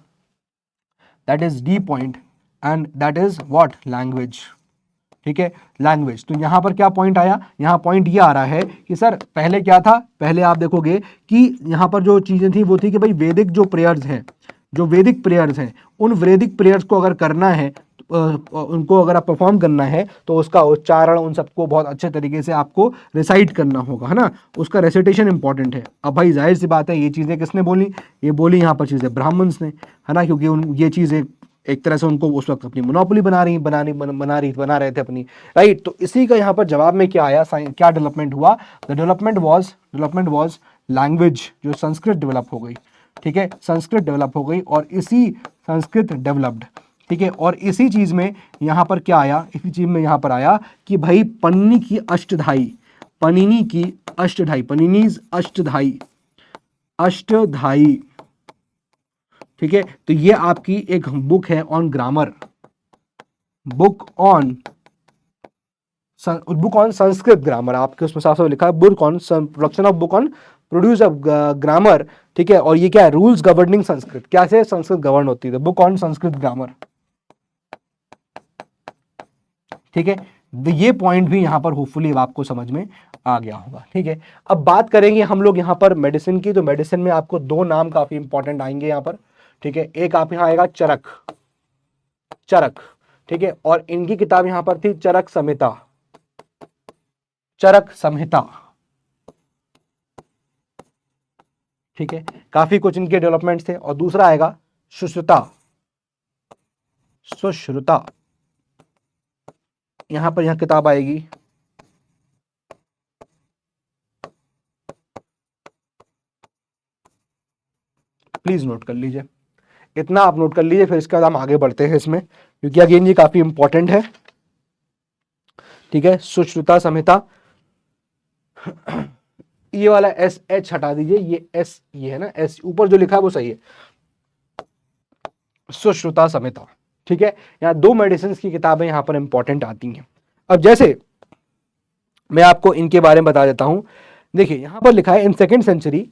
that is D point, and that is what, language. ठीक है, लैंग्वेज। तो यहां पर क्या पॉइंट आया, यहां पॉइंट ये आ रहा है कि सर पहले क्या था, पहले आप देखोगे कि यहां पर जो चीजें थी वो थी कि भाई वैदिक जो प्रेयर्स हैं, जो वैदिक प्रेयर्स हैं, उन वैदिक प्रेयर्स को अगर करना है, उनको अगर आप परफॉर्म करना है तो उसका उच्चारण उन सबको बहुत अच्छे तरीके से आपको रिसाइट करना होगा, है ना, उसका रेसिटेशन इंपॉर्टेंट है। अब भाई जाहिर सी बात है ये चीज़ें किसने बोली, ये बोली यहाँ पर चीज़ें ब्राह्मण्स ने, है ना, क्योंकि उन ये चीज़ें एक तरह से उनको उस वक्त अपनी मोनोपोली बना रहे थे अपनी, राइट। तो इसी का यहाँ पर जवाब में क्या आया, क्या डेवलपमेंट हुआ, द डेवलपमेंट वाज लैंग्वेज, जो संस्कृत डेवलप हो गई। ठीक है, संस्कृत डेवलप हो गई और इसी संस्कृत डेवलप्ड। ठीक है, और इसी चीज में यहां पर क्या आया, इसी चीज में यहां पर आया कि भाई पन्नी की अष्टधाई, पनिनी की अष्टधाई, पनिनीज अष्टधाई। ठीक है, तो ये आपकी एक बुक है on grammar, book on Sanskrit grammar, आपके उसमें साफ साफ लिखा है book on production of book on produce of grammar. ठीक है, और ये क्या है, रूल्स गवर्निंग संस्कृत, कैसे संस्कृत गवर्न होती है, बुक ऑन संस्कृत ग्रामर। ठीक है, ये पॉइंट भी यहां पर होपफुली आपको समझ में आ गया होगा। ठीक है, अब बात करेंगे हम लोग यहाँ पर मेडिसिन की, तो मेडिसिन में आपको दो नाम काफी इंपॉर्टेंट आएंगे यहाँ पर। ठीक है, एक आप यहाँ आएगा चरक, चरक। ठीक है, और इनकी किताब यहाँ पर थी चरक संहिता, चरक संहिता। ठीक है, काफी कुछ इनके डेवलपमेंट्स थे। और दूसरा आएगा सुश्रुता, सुश्रुता, यहां पर यह किताब आएगी प्लीज नोट कर लीजिए, इतना आप नोट कर लीजिए, फिर इसके बाद हम आगे बढ़ते हैं इसमें, क्योंकि अगेन ये काफी इंपॉर्टेंट है। ठीक है, सुश्रुता संहिता, ये वाला एस एच हटा दीजिए, ये एस, ये है ना एस, ऊपर जो लिखा है वो सही है, सुश्रुता संहिता। ठीक है, यहाँ दो मेडिसिन की किताबें यहां पर इंपॉर्टेंट आती हैं। अब जैसे मैं आपको इनके बारे में बता देता हूं, देखिए यहां पर लिखा है इन सेकेंड सेंचुरी,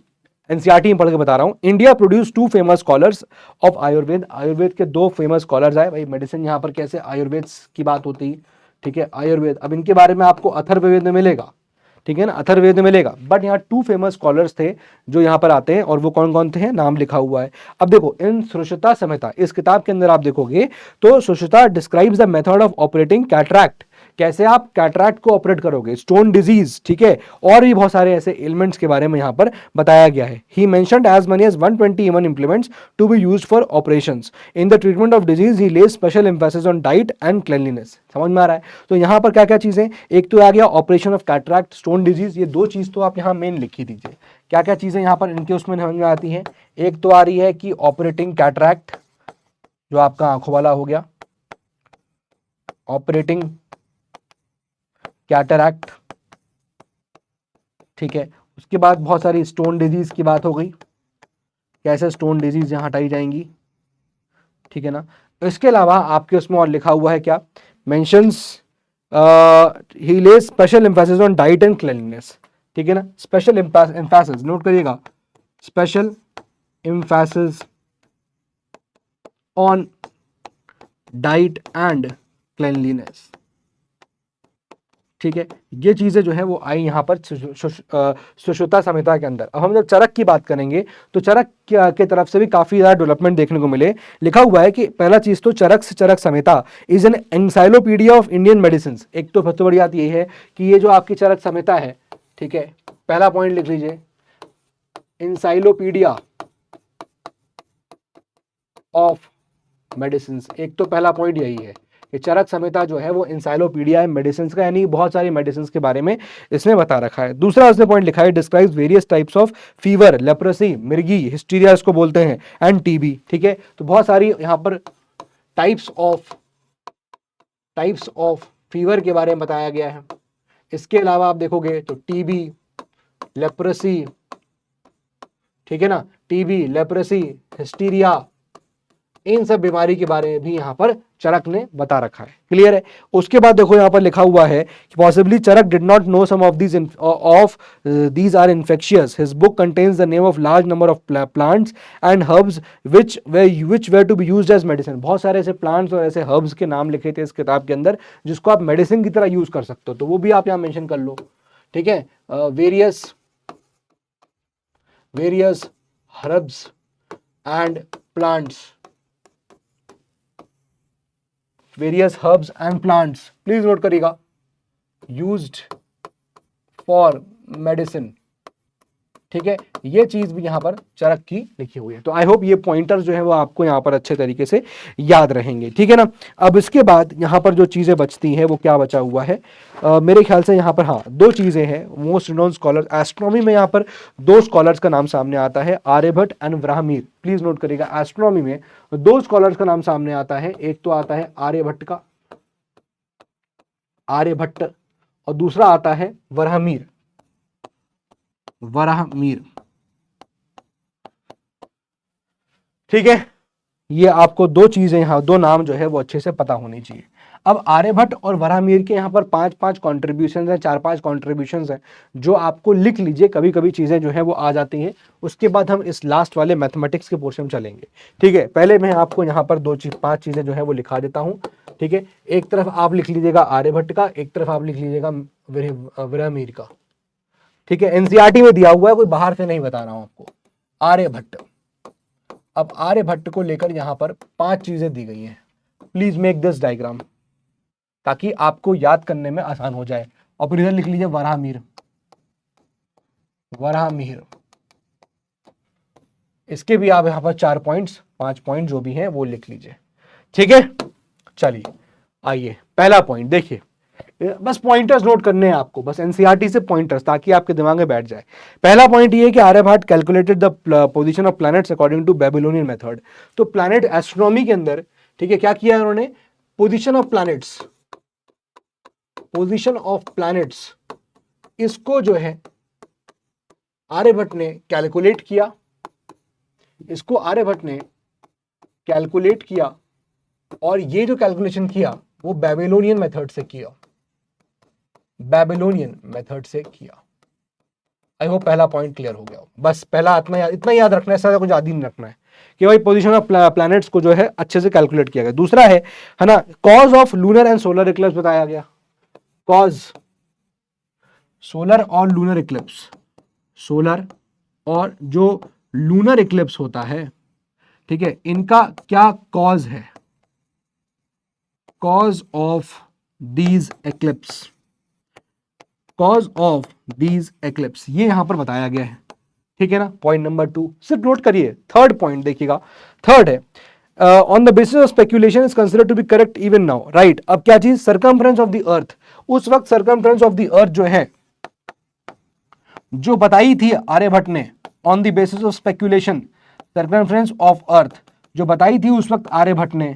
एनसीईआरटी में पढ़ के बता रहा हूं, India produce two famous scholars of Ayurveda, Ayurveda के दो फेमस स्कॉलर्स आए। भाई मेडिसिन यहां पर कैसे आयुर्वेद की बात होती है। ठीक है, आयुर्वेद, अब इनके बारे में आपको अथर्ववेद में मिलेगा। ठीक है ना, अथर्ववेद में मिलेगा, बट यहाँ टू फेमस स्कॉलर्स थे जो यहाँ पर आते हैं, और वो कौन कौन थे, नाम लिखा हुआ है। अब देखो इन सुश्रुता संहिता, इस किताब के अंदर आप देखोगे तो Sushruta describes the method of operating cataract, कैसे आप कैटरैक्ट को ऑपरेट करोगे, स्टोन डिजीज, ठीक है, और भी बहुत सारे ऐसे एलिमेंट्स के बारे में यहां पर बताया गया है। He mentioned as many as 120 even implements to be used for operations in the treatment of disease. He lays special emphasis on diet and cleanliness. समझ में आ रहा है? तो यहां पर क्या क्या चीजें, एक तो आ गया operation of cataract, stone disease, ये दो चीज तो आप यहां मेन लिख ही दीजिए। क्या क्या चीजें यहां पर इनके उसमें समझ में आती हैं, एक तो आ रही है कि ऑपरेटिंग कैटरैक्ट, जो आपका आंखों वाला हो गया, ऑपरेटिंग कैटरैक्ट। ठीक है, उसके बाद बहुत सारी स्टोन डिजीज की बात हो गई, कैसे स्टोन डिजीज यहां हटाई जाएंगी। ठीक है ना, इसके अलावा आपके उसमें और लिखा हुआ है क्या, mentions he lays special emphasis on diet and cleanliness. ठीक है ना, स्पेशल एम्फेसिस नोट करिएगा, special emphasis on diet and cleanliness. ठीक है, ये चीजें जो है वो आई यहाँ पर सुश्रुता संहिता के अंदर। अब हम जब चरक की बात करेंगे तो चरक के तरफ से भी काफी ज्यादा डेवलपमेंट देखने को मिले। लिखा हुआ है कि पहला चीज तो चरक से Charak Samhita is an encyclopedia of Indian medicine. एक तो सबसे बड़ी बात यही है कि ये जो आपकी चरक संहिता है, ठीक है, पहला पॉइंट लिख लीजिए, एनसाइक्लोपीडिया ऑफ मेडिसिन। एक तो पहला पॉइंट यही है कि चरक संहिता जो है वो इंसाइक्लोपीडिया है मेडिसिन का, यानी बहुत सारी मेडिसिन के बारे में इसमें बता रखा है। दूसरा उसने पॉइंट लिखा है, describes various types of fever, leprosy, मिर्गी, हिस्टीरिया इसको बोलते हैं, एंड टीबी। ठीक है, तो बहुत सारी यहाँ पर टाइप्स ऑफ फीवर के बारे में बताया गया है। इसके अलावा आप देखोगे तो टीबी, लेप्रोसी, ठीक है ना, टीबी, लेप्रोसी, हिस्टीरिया, इन सब बीमारी के बारे में भी यहां पर चरक ने बता रखा है। क्लियर है? उसके बाद देखो यहां पर लिखा हुआ है कि possibly Charak did not know some of these are infectious. His book contains the name of large number of plants and herbs which were to be used as medicine. बहुत सारे ऐसे प्लांट्स और ऐसे हर्ब्स के नाम लिखे थे इस किताब के अंदर जिसको आप मेडिसिन की तरह यूज कर सकते हो, तो वो भी आप यहां मेंशन कर लो। ठीक है, various herbs and plants, various herbs and plants, please note करिएगा, यूज्ड फॉर मेडिसिन। ठीक है, ये चीज भी यहां पर चरक की लिखी हुई है। तो आई होप ये पॉइंटर जो है वो आपको यहां पर अच्छे तरीके से याद रहेंगे। ठीक है ना, अब इसके बाद यहां पर जो चीजें बचती हैं वो क्या बचा हुआ है, मेरे ख्याल से यहां पर हाँ दो चीजें हैं मोस्ट रिनोन स्कॉलर एस्ट्रोनॉमी में, यहां पर दो स्कॉलर्स का नाम सामने आता है, आर्यभट्ट एंड ब्राह्मीर। प्लीज नोट करिएगा, एस्ट्रोनॉमी में दो स्कॉलर्स का नाम सामने आता है, एक तो आता है आर्यभट्ट का, आर्यभट्ट, और दूसरा आता है वराहमीर, वराहमीर। ठीक है, ये आपको दो चीजें यहां, दो नाम जो है वो अच्छे से पता होनी चाहिए। अब आर्यभट्ट और वराहमीर के यहाँ पर 5-5 कॉन्ट्रीब्यूशन है, 4-5 कॉन्ट्रीब्यूशन है जो आपको लिख लीजिए, कभी कभी चीजें जो है वो आ जाती हैं। उसके बाद हम इस लास्ट वाले मैथमेटिक्स के पोर्शन में चलेंगे। ठीक है, पहले मैं आपको यहाँ पर 5 चीजें जो है वो लिखा देता हूँ। ठीक है, एक तरफ आप लिख लीजिएगा आर्यभट्ट का, एक तरफ आप लिख लीजिएगा वराहमीर का। ठीक है, एनसीईआरटी में दिया हुआ है, कोई बाहर से नहीं बता रहा हूं आपको। आर्यभट्ट। अब आर्यभट्ट को लेकर यहां पर 5 चीजें दी गई हैं। प्लीज मेक दिस डायग्राम ताकि आपको याद करने में आसान हो जाए। और इधर लिख लीजिए वराहमिहिर। वराहमिहिर, इसके भी आप यहां पर 4 पॉइंट्स 5 पॉइंट जो भी हैं वो लिख लीजिए। ठीक है, चलिए आइए पहला पॉइंट देखिए, बस पॉइंटर्स नोट करने हैं आपको, बस एनसीईआरटी से पॉइंटर्स, ताकि आपके दिमाग में बैठ जाए। पहला पॉइंट ये है कि Aryabhatta calculated the position of planets according to Babylonian method. तो प्लैनेट एस्ट्रोनॉमी के अंदर, ठीक है, क्या किया है उन्होंने, position of planets, position of planets, इसको जो है आर्यभट्ट ने कैलकुलेट किया, इसको आर्यभट्ट ने कैलकुलेट किया, और ये जो कैलकुलेशन किया वो बेबीलोनियन मेथड से किया, बेबीलोनियन मेथड से किया। आई होप पहला पॉइंट क्लियर हो गया हो। बस पहला इतना याद रखना है, ऐसा कुछ याद ही नहीं रखना है कि भाई पोजीशन ऑफ प्लैनेट्स को जो है अच्छे से कैलकुलेट किया गया। दूसरा है ना, cause of lunar and solar Eclipse बताया गया। कॉज, सोलर और लूनर इक्लिप्स, सोलर और जो लूनर इक्लिप्स होता है, ठीक है, इनका क्या कॉज है, cause of these eclipse, cause of these eclipse, ये यहां पर बताया गया है। ठीक है ना, पॉइंट नंबर 2 सिर्फ नोट करिए। थर्ड पॉइंट देखिएगा, थर्ड है on the basis of speculation is considered to be correct even now, right. अब क्या चीज, सर्कमफ्रेंस ऑफ द अर्थ, उस वक्त सर्कमफ्रेंस ऑफ द अर्थ जो है, जो बताई थी आर्यभट्ट ने on the basis of speculation, circumference of earth जो बताई थी उस वक्त आर्यभट्ट ने,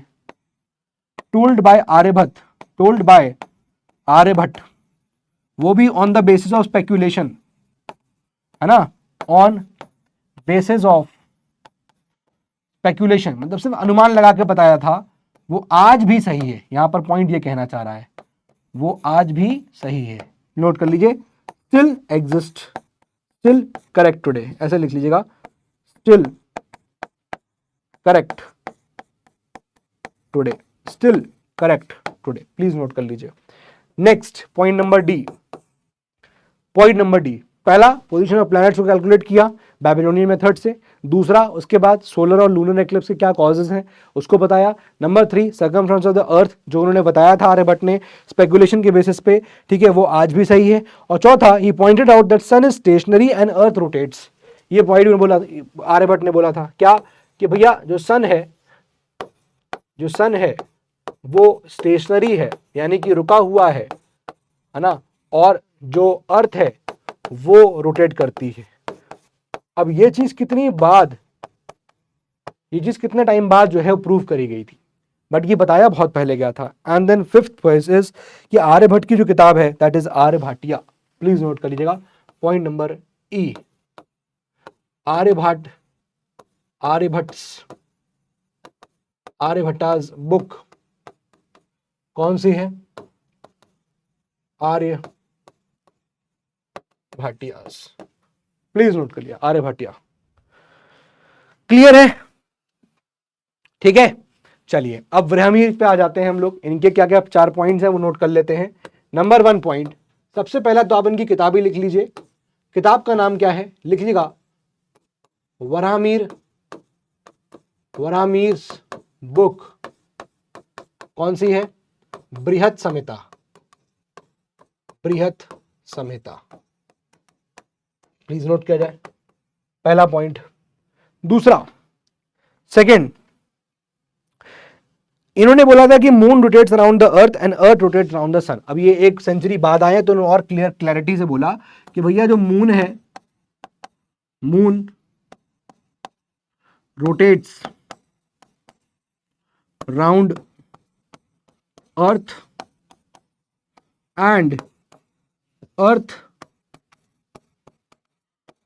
told by Aryabhatta, told by Aryabhatta, वो भी on the basis of speculation, है ना, ऑन बेसिस ऑफ स्पेक्यूलेशन, मतलब सिर्फ अनुमान लगा के बताया था, वो आज भी सही है। यहां पर पॉइंट ये कहना चाह रहा है, वो आज भी सही है। नोट कर लीजिए, still exist, still correct today, ऐसे लिख लीजिएगा, still correct today, still correct today, please note कर लीजिए। Next point number D, point number D, पहला पोजीशन ऑफ प्लैनेट्स को कैलकुलेट किया बेबीलोनियन मेथड से। दूसरा, उसके बाद सोलर और लूनर एक्लिप्स के क्या कॉजेज हैं उसको बताया। Number 3, circumference of the earth जो उन्होंने बताया था आर्यभट्ट ने स्पेकुलेशन के बेसिस पे, ठीक है, वो आज भी सही है। और चौथा, he pointed out that sun is stationary and earth rotates, ये पॉइंट में बोला, आर्यभट्ट ने बोला था क्या, कि भैया जो सन है, जो सन है वो स्टेशनरी है, यानी कि रुका हुआ है ना, और जो अर्थ है वो रोटेट करती है। अब ये चीज कितनी बाद, ये चीज कितने टाइम बाद जो है वो प्रूव करी गई थी, बट ये बताया बहुत पहले गया था। And then fifth point is कि आर्यभट्ट की जो किताब है that is Aryabhattiya, please note कर लीजिएगा। Point number E, Aryabhatta, Aryabhatta's book कौन सी है, आर्य भाटियास, प्लीज नोट कर लिया, आर्यभट्टिया। क्लियर है, ठीक है। चलिए अब वराहमिहिर पे आ जाते हैं हम लोग। इनके क्या क्या 4 पॉइंट्स हैं वो नोट कर लेते हैं। नंबर 1 पॉइंट, सबसे पहला तो आप इनकी किताबें लिख लीजिए। किताब का नाम क्या है, लिख लीजिएगा, वराहमिहिर, वराहमिहिर्स बुक कौन सी है, बृहत संहिता, बृहत संहिता, प्लीज नोट किया जाए, पहला पॉइंट। दूसरा, सेकंड, इन्होंने बोला था कि moon rotates around the earth and earth rotates around the sun. अब ये 1 सेंचुरी बाद आए तो उन्होंने और क्लैरिटी से बोला कि भैया जो मून है, moon rotates round earth and earth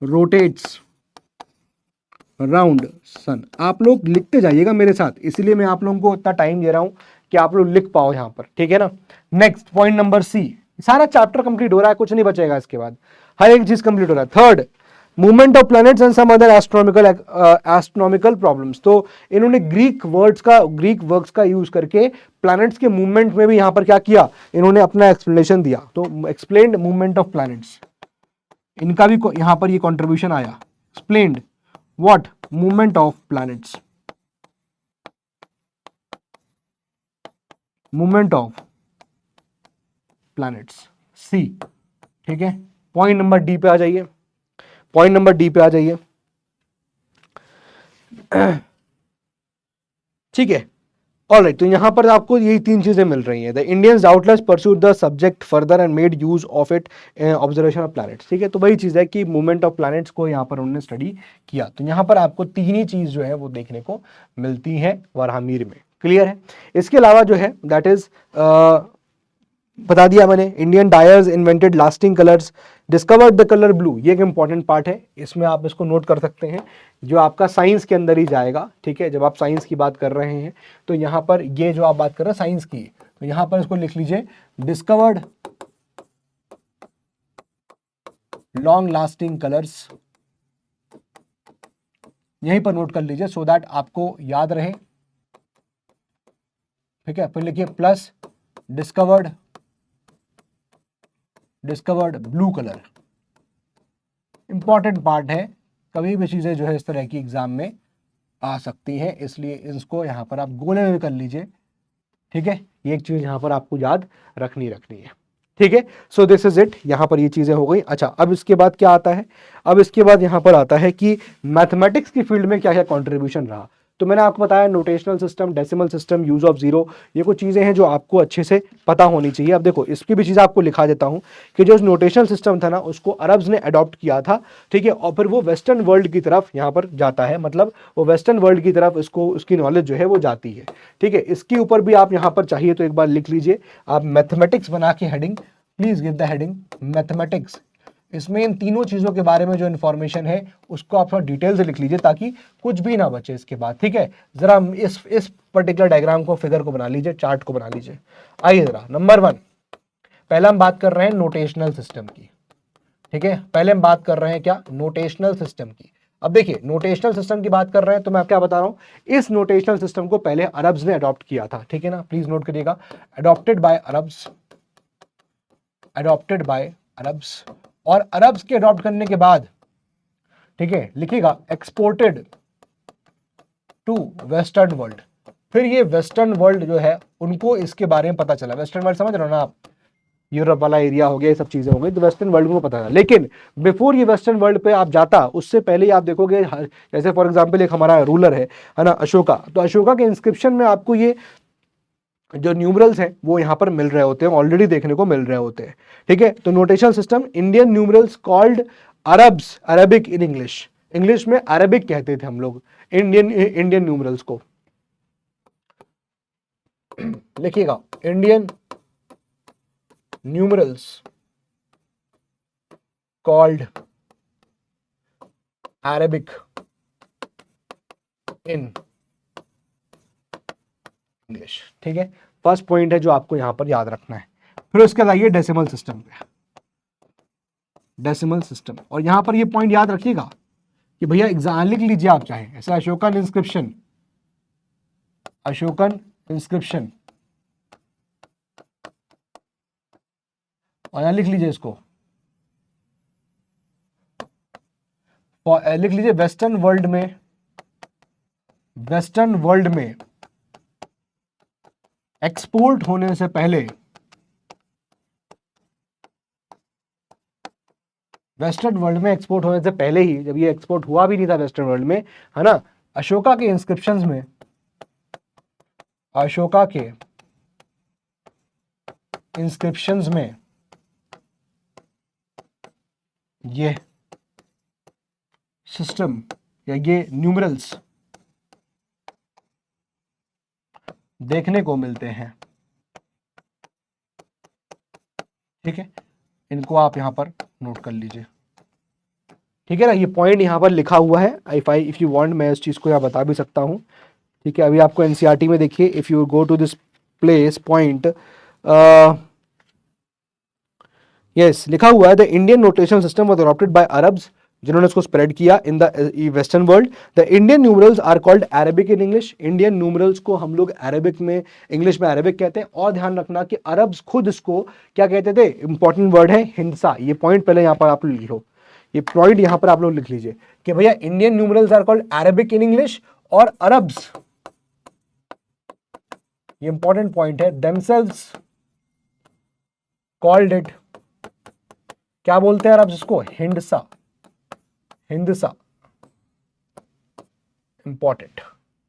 rotates around sun. आप लोग लिखते जाइएगा मेरे साथ, इसलिए मैं आप लोगों को इतना टाइम दे रहा हूं कि आप लोग लिख पाओ यहां पर, ठीक है ना। नेक्स्ट पॉइंट नंबर सी, सारा चैप्टर कंप्लीट हो रहा है, कुछ नहीं बचेगा इसके बाद, हर एक चीज कंप्लीट हो रहा है। Third, movement of planets and some other astronomical problems. तो इन्होंने ग्रीक वर्ड्स का यूज करके प्लैनेट्स के मूवमेंट में भी यहां पर क्या किया, इन्होंने अपना एक्सप्लेनेशन दिया। तो एक्सप्लेन्ड मूवमेंट ऑफ प्लैनेट्स, इनका भी यहां पर ये कंट्रीब्यूशन आया। Explained what movement of planets, movement of planets, C. ठीक है, पॉइंट नंबर डी पे आ जाइए, पॉइंट नंबर डी पे आ जाइए। ठीक है, ऑलराइट, तो यहां पर आपको यही तीन चीजें मिल रही हैं। The Indians doubtless pursued the subject further and made use of it observation of planets. ठीक है, तो वही चीज है कि मूवमेंट ऑफ प्लैनेट्स को यहां पर उन्होंने स्टडी किया। तो यहां पर आपको तीन ही चीज जो है वो देखने को मिलती है वराहमिर में। क्लियर है? इसके अलावा जो है दैट इज बता दिया मैंने, Indian dyers invented lasting colours, discovered the colour blue. ये एक इंपॉर्टेंट पार्ट है, इसमें आप इसको नोट कर सकते हैं, जो आपका साइंस के अंदर ही जाएगा। ठीक है, जब आप साइंस की बात कर रहे हैं तो यहाँ पर ये जो आप बात कर रहे हैं साइंस की, तो यहाँ पर इसको लिख लीजिए, डिस्कवर्ड लॉन्ग लास्टिंग कलर्स, यहीं पर नोट कर लीजिए सो दैट आपको याद रहे। ठीक है, फिर लिखिए plus discovered blue colour. Important part है, कभी भी चीजें जो है इस तरह की एग्जाम में आ सकती है, इसलिए इसको यहां पर आप गोले में भी कर लीजिए। ठीक है, ये एक चीज यहां पर आपको याद रखनी है। ठीक है, सो दिस इज इट, यहां पर ये चीजें हो गई। अच्छा, अब इसके बाद क्या आता है? अब इसके बाद यहां पर आता है कि मैथमेटिक्स की फील्ड में क्या क्या कॉन्ट्रीब्यूशन रहा। तो मैंने आपको बताया notional system, decimal system, use of zero, ये कुछ चीजें हैं जो आपको अच्छे से पता होनी चाहिए। अब देखो, इसकी भी चीज आपको लिखा देता हूं कि जो नोटेशनल सिस्टम था ना, उसको अरब्स ने अडॉप्ट किया था। ठीक है, और फिर वो वेस्टर्न वर्ल्ड की तरफ यहां पर जाता है, मतलब वो वेस्टर्न वर्ल्ड की तरफ इसको उसकी नॉलेज जो है वो जाती है। ठीक है, इसके ऊपर भी आप यहां पर चाहिए तो एक बार लिख लीजिए आप, मैथमेटिक्स बना के heading, please give the heading mathematics. इसमें इन तीनों चीजों के बारे में जो इन्फॉर्मेशन है उसको आप थोड़ा डिटेल से लिख लीजिए ताकि कुछ भी ना बचे इसके बाद। ठीक है, जरा इस पर्टिकुलर डायग्राम को, फिगर को बना लीजिए, चार्ट को बना लीजिए। आइए जरा, नंबर 1, पहला हम बात कर रहे हैं नोटेशनल सिस्टम की। ठीक है, पहले हम बात कर रहे हैं क्या, नोटेशनल सिस्टम की। अब देखिए, नोटेशनल सिस्टम की बात कर रहे हैं तो मैं क्या बता रहा हूं, इस नोटेशनल सिस्टम को पहले अरब्स ने अडॉप्ट किया था। ठीक है ना, प्लीज नोट करिएगा, adopted by Arabs, adopted by Arabs. और अरब्स के अडॉप्ट करने के बाद, ठीक है, लिखिएगा एक्सपोर्टेड टू वेस्टर्न वर्ल्ड। फिर ये वेस्टर्न वर्ल्ड जो है उनको इसके बारे में पता चला। वेस्टर्न वर्ल्ड समझ रहे हो ना आप, यूरोप वाला एरिया हो गया, ये सब चीजें हो गई, तो वेस्टर्न वर्ल्ड को पता था। लेकिन बिफोर ये वेस्टर्न वर्ल्ड पे आप जाता, उससे पहले ही आप देखोगे, जैसे फॉर एग्जांपल एक हमारा रूलर है ना, अशोका। तो अशोका के इंस्क्रिप्शन में आपको ये जो न्यूमरल्स हैं वो यहां पर मिल रहे होते हैं, ऑलरेडी देखने को मिल रहे होते हैं। ठीक है, तो notional system, Indian numerals called Arabs, Arabic in English, English में अरेबिक कहते थे हम लोग इंडियन न्यूमरल्स को। लिखिएगा, Indian numerals called Arabic in English. ठीक है, फर्स्ट पॉइंट है जो आपको यहां पर याद रखना है। फिर उसके बाद आइए डेसिमल सिस्टम पे, डेसिमल सिस्टम। और यहां पर ये पॉइंट याद रखिएगा कि भैया एग्जाम लिख लीजिए आप चाहे, ऐसा अशोकन इंस्क्रिप्शन, अशोकन इंस्क्रिप्शन, और यहां लिख लीजिए इसको, लिख लीजिए वेस्टर्न वर्ल्ड में, वेस्टर्न वर्ल्ड में एक्सपोर्ट होने से पहले, वेस्टर्न वर्ल्ड में एक्सपोर्ट होने से पहले ही, जब ये एक्सपोर्ट हुआ भी नहीं था वेस्टर्न वर्ल्ड में, है ना, अशोका के इंस्क्रिप्शंस में, अशोका के इंस्क्रिप्शंस में ये सिस्टम या ये न्यूमरल्स देखने को मिलते हैं। ठीक है, इनको आप यहां पर नोट कर लीजिए। ठीक है ना, ये पॉइंट यहां पर लिखा हुआ है। इफ यू वांट, मैं इस चीज को यहां बता भी सकता हूं। ठीक है, अभी आपको एनसीईआरटी में देखिए, if you go to this place point, yes, लिखा हुआ है the Indian notation system was adopted by Arabs, जिन्होंने इसको स्प्रेड किया in the western world. The Indian numerals are called Arabic in English, Indian numerals को हम लोग Arabic में, इंग्लिश में अरेबिक कहते हैं। और ध्यान रखना कि अरब्स खुद इसको क्या कहते थे, इंपॉर्टेंट वर्ड है हिंसा, ये पॉइंट पहले यहां पर आप लिखो। ये पॉइंट यहां पर आप लोग लिख लीजिए कि भैया Indian numerals are called Arabic in English, और अरब्स, ये इंपॉर्टेंट पॉइंट है, देमसेल्व्स कॉल्ड इट, क्या बोलते हैं अरब्स इसको, हिंदसा, हिंदसा, इंपॉर्टेंट,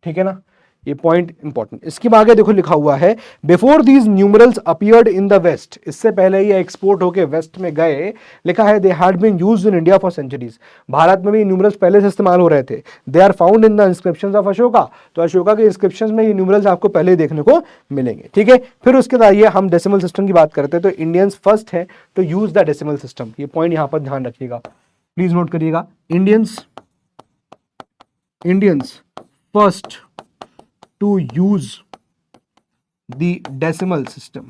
ठीक है ना, ये पॉइंट इंपॉर्टेंट। इसके आगे देखो लिखा हुआ है before these numerals appeared in the west, इससे पहले ये एक्सपोर्ट होके वेस्ट में गए, लिखा है they had been used in India for centuries, भारत में भी न्यूमरल्स पहले से इस्तेमाल हो रहे थे। They are found in the inscriptions of Ashoka, तो अशोका के इंस्क्रिप्शंस में ये न्यूमरल्स आपको पहले देखने को मिलेंगे, ठीक है। फिर उसके बाद आइए हम डेसिमल सिस्टम की बात करते हैं, तो इंडियंस फर्स्ट है to use the decimal system, ये पॉइंट यहां पर ध्यान रखिएगा, प्लीज नोट करिएगा, Indians first to use the decimal system,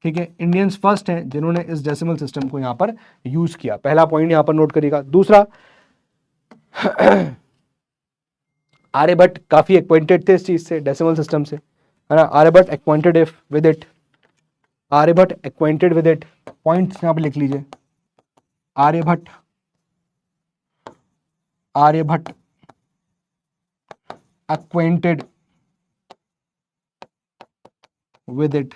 ठीक है, इंडियंस फर्स्ट हैं जिन्होंने इस डेसिमल सिस्टम को यहां पर यूज किया, पहला पॉइंट यहां पर नोट करिएगा। दूसरा, आर्यभट्ट काफी एक्वाइंटेड थे इस चीज से, डेसिमल सिस्टम से, है ना, Aryabhatta acquainted with it, Aryabhatta acquainted with it, points यहां पर लिख लीजिए, Aryabhatta, Aryabhatta acquainted with it,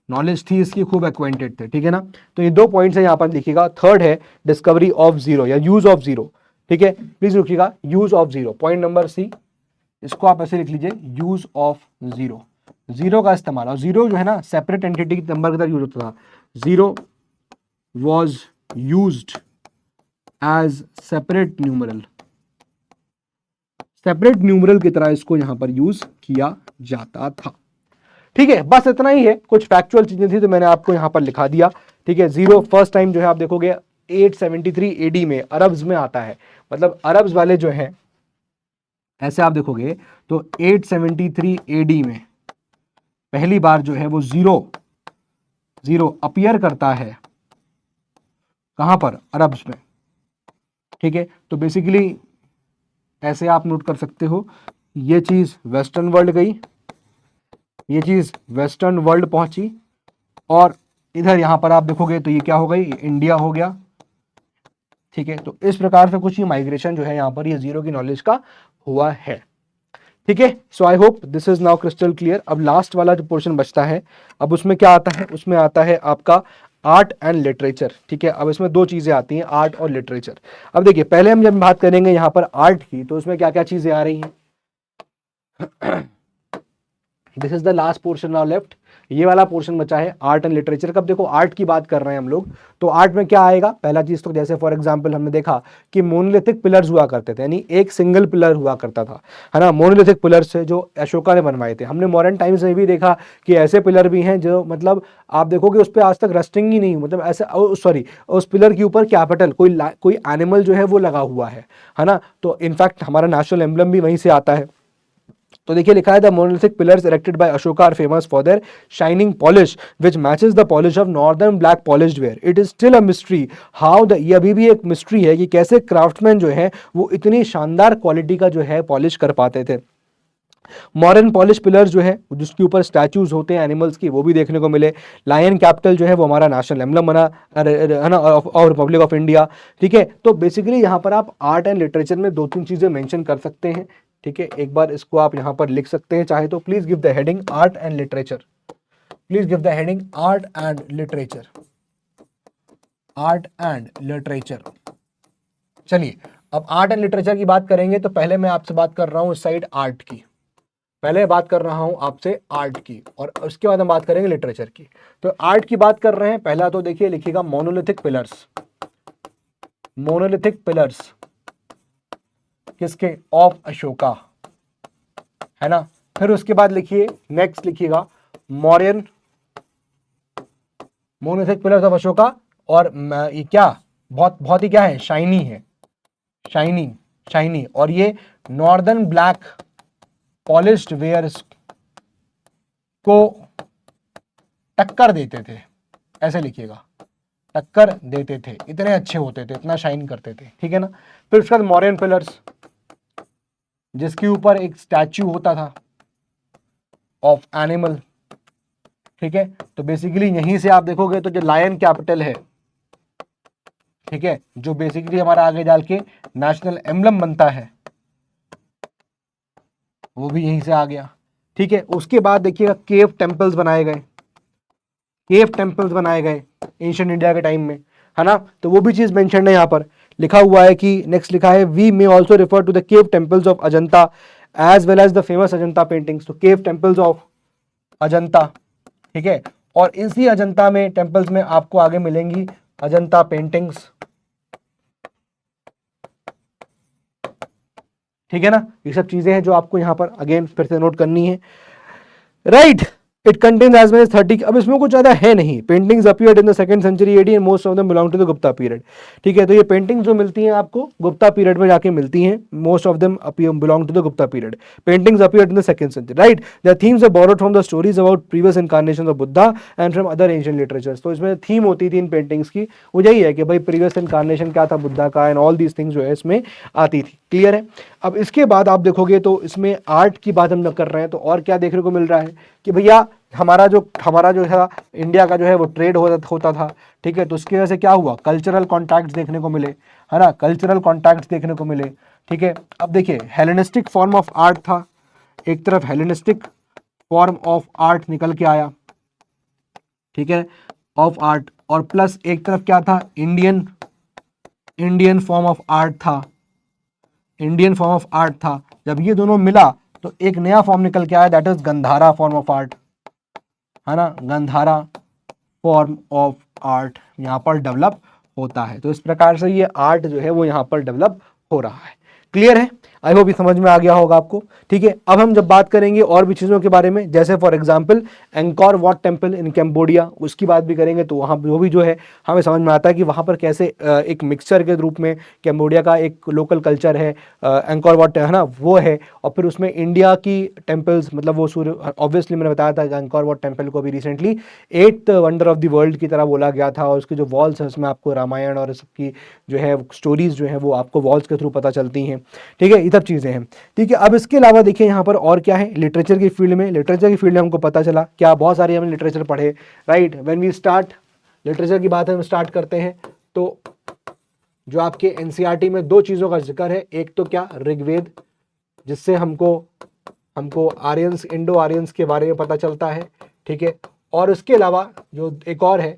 knowledge थी इसकी, खूब acquainted थे, ठीक है ना। तो ये दो पॉइंट्स है यहां पर लिखिएगा। थर्ड है डिस्कवरी ऑफ जीरो या यूज ऑफ जीरो, ठीक है, प्लीज लिखिएगा use of zero, point number C, इसको आप ऐसे लिख लीजिए यूज ऑफ जीरो, जीरो का इस्तेमाल, और जीरो जो है ना सेपरेट एंटिटी के नंबर की तरह यूज होता था, zero was used as separate numeral, separate numeral की तरह इसको यहां पर यूज किया जाता था, ठीक है। बस इतना ही है, कुछ फैक्चुअल चीजें थी तो मैंने आपको यहां पर लिखा दिया, ठीक है। जीरो फर्स्ट टाइम जो है आप देखोगे 873 एडी में अरब्स में आता है, मतलब अरब्स वाले जो है, ऐसे आप देखोगे तो 873 एडी में पहली बार जो है वो जीरो अपीयर करता है, कहां पर, अरब्स में, ठीक है। तो बेसिकली ऐसे आप नोट कर सकते हो, ये चीज वेस्टर्न वर्ल्ड गई, ये चीज वेस्टर्न वर्ल्ड पहुंची, और इधर यहां पर आप देखोगे तो ये क्या हो गई, इंडिया हो गया, ठीक है। तो इस प्रकार से कुछ ये माइग्रेशन जो है यहां पर ये जीरो की नॉलेज का हुआ है, ठीक है। So I hope this is now crystal clear. अब लास्ट वाला जो पोर्शन बचता है, अब उसमें क्या आता है, उसमें आता है आपका आर्ट एंड लिटरेचर, ठीक है। अब इसमें दो चीजें आती हैं, आर्ट और लिटरेचर। अब देखिए पहले हम जब बात करेंगे यहां पर आर्ट की, तो उसमें क्या क्या चीजें आ रही हैं, this is the last portion now left, ये वाला पोर्शन बचा है आर्ट एंड लिटरेचर। कब देखो आर्ट की बात कर रहे हैं हम लोग, तो आर्ट में क्या आएगा, पहला चीज तो जैसे फॉर एग्जांपल हमने देखा कि मोनोलिथिक पिलर्स हुआ करते थे, यानी एक सिंगल पिलर हुआ करता था, है ना, मोनोलिथिक पिलर्स से जो अशोका ने बनवाए थे। हमने मॉडर्न टाइम्स में भी देखा कि ऐसे पिलर भी हैं जो मतलब आप देखोगे उस पर आज तक रस्टिंग ही नहीं, मतलब ऐसे सॉरी उस पिलर के ऊपर कैपिटल कोई एनिमल जो है वो लगा हुआ है ना। तो इनफैक्ट हमारा नेशनल एम्बलम भी वहीं से आता है। तो देखिए लिखा है the monolithic pillars erected by Ashoka are famous for their shining polish which matches the polish of northern black polished ware. It is still a mystery how the, ये अभी भी एक मिस्ट्री है कि कैसे क्राफ्ट्समैन जो है वो इतनी शानदार क्वालिटी का जो है पॉलिश कर पाते थे। मॉडर्न पॉलिश पिलर्स जो है जिसके ऊपर स्टैचूज होते हैं एनिमल्स की, वो भी देखने को मिले। लायन कैपिटल जो है वो हमारा नेशनल एम्बलम बना है ना, और रिपब्लिक ऑफ इंडिया, ठीक है। तो बेसिकली यहाँ पर आप आर्ट एंड लिटरेचर में दो तीन चीजें मेंशन कर सकते हैं, ठीक है। एक बार इसको आप यहां पर लिख सकते हैं चाहे तो, please give the heading art and literature, please give the heading art and literature, art and literature. चलिए अब आर्ट एंड लिटरेचर की बात करेंगे तो पहले मैं आपसे बात कर रहा हूं इस साइड आर्ट की, पहले बात कर रहा हूं आपसे आर्ट की, और उसके बाद हम बात करेंगे लिटरेचर की। तो आर्ट की बात कर रहे हैं, पहला तो देखिए लिखिएगा मोनोलिथिक पिलर्स, मोनोलिथिक पिलर्स किसके, ऑफ अशोका, है ना। फिर उसके बाद लिखिए नेक्स्ट लिखिएगा Mauryan, monolithic pillars of Ashoka, और ये क्या बहुत ही क्या है, शाइनी है, शाइनी, और ये नॉर्दर्न ब्लैक पॉलिश्ड वेयर्स को टक्कर देते थे, ऐसे लिखिएगा, टक्कर देते थे, इतने अच्छे होते थे, इतना शाइन करते थे, ठीक है ना। फिर उसके बाद मौर्यन पिलर्स जिसके ऊपर एक स्टैचू होता था ऑफ एनिमल, ठीक है। तो बेसिकली यहीं से आप देखोगे तो जो लायन कैपिटल है, ठीक है, जो बेसिकली हमारा आगे जाल के नेशनल एम्बलम बनता है, वो भी यहीं से आ गया। ठीक है, उसके बाद देखिएगा केव टेम्पल्स बनाए गए, केव टेम्पल्स बनाए गए एंशिएंट इंडिया के टाइम में, है ना। तो वो भी चीज मेंशन है यहाँ पर, लिखा हुआ है कि नेक्स्ट लिखा है we may also refer to the cave temples of Ajanta as well as the famous Ajanta paintings. तो केव टेम्पल्स ऑफ अजंता, ठीक है, और इसी अजंता में टेम्पल्स में आपको आगे मिलेंगी अजंता पेंटिंग्स, ठीक है ना। ये सब चीजें हैं जो आपको यहां पर अगेन फिर से नोट करनी है, right. It contains as well as 30, अब इसमें कुछ ज्यादा है नहीं। Paintings appeared in the second century AD and most of them belong to the Gupta period. ठीक है, तो ये पेंटिंग्स जो मिलती हैं आपको गुप्ता पीरियड में जाके मिलती हैं, most of them belong to the Gupta period. Paintings appeared in the second century, right. The themes are borrowed from the stories about previous incarnations of Buddha and from other ancient literatures. तो इसमें theme होती थी इन paintings की, वो यही है कि भाई प्रीवियस इनकार्नेशन क्या था बुद्धा का, एंड ऑल दीज थिंग्स जो है इसमें आती थी। क्लियर है। अब इसके बाद आप देखोगे तो इसमें आर्ट की बात हम कर रहे हैं, तो और क्या देखने को मिल रहा है कि भैया हमारा जो है इंडिया का जो है वो ट्रेड होता था, ठीक है। तो उसकी वजह से क्या हुआ, कल्चरल कॉन्टैक्ट्स देखने को मिले, है ना, कल्चरल कॉन्टैक्ट्स देखने को मिले। ठीक है, अब देखिए हेलेनिस्टिक फॉर्म ऑफ आर्ट था, एक तरफ हेलेनिस्टिक फॉर्म ऑफ आर्ट निकल के आया, ठीक है, ऑफ आर्ट, और प्लस एक तरफ क्या था, इंडियन फॉर्म ऑफ आर्ट था, इंडियन फॉर्म ऑफ आर्ट था। जब ये दोनों मिला तो एक नया फॉर्म निकल के आया, that is Gandhara form of art, है ना, गंधारा फॉर्म ऑफ आर्ट यहाँ पर डेवलप होता है। तो इस प्रकार से ये आर्ट जो है वो यहाँ पर डेवलप हो रहा है। क्लियर है, आई होप ये समझ में आ गया होगा आपको। ठीक है, अब हम जब बात करेंगे और भी चीज़ों के बारे में, जैसे for example anchor what temple in Cambodia, उसकी बात भी करेंगे, तो वहाँ वो भी जो है हमें समझ में आता है कि वहाँ पर कैसे एक मिक्सचर के रूप में कैम्बोडिया का एक लोकल कल्चर है, एंकोर वॉट है ना, वो है, और फिर उसमें इंडिया की टेम्पल्स, मतलब वो सूर्य, ऑब्वियसली मैंने बताया था कि एंकोर वॉट टेम्पल को भी recently 8th wonder of the world की तरह बोला गया था, और उसके जो वॉल्स है उसमें आपको रामायण और सबकी जो है स्टोरीज जो है वो आपको वॉल्स के थ्रू पता चलती हैं। ठीक है, ये सब चीज़ें हैं। ठीक है, अब इसके अलावा देखिए यहाँ पर और क्या है, लिटरेचर की फील्ड में, लिटरेचर की फील्ड में हमको पता चला क्या, बहुत सारे हमने लिटरेचर पढ़े, right. When we start literature की बात हम स्टार्ट करते हैं, तो जो आपके एनसीईआरटी में दो चीज़ों का जिक्र है, एक तो क्या, ऋग्वेद, जिससे हमको आर्यंस, इंडो आर्यंस के बारे में पता चलता है, ठीक है, और उसके अलावा जो एक और है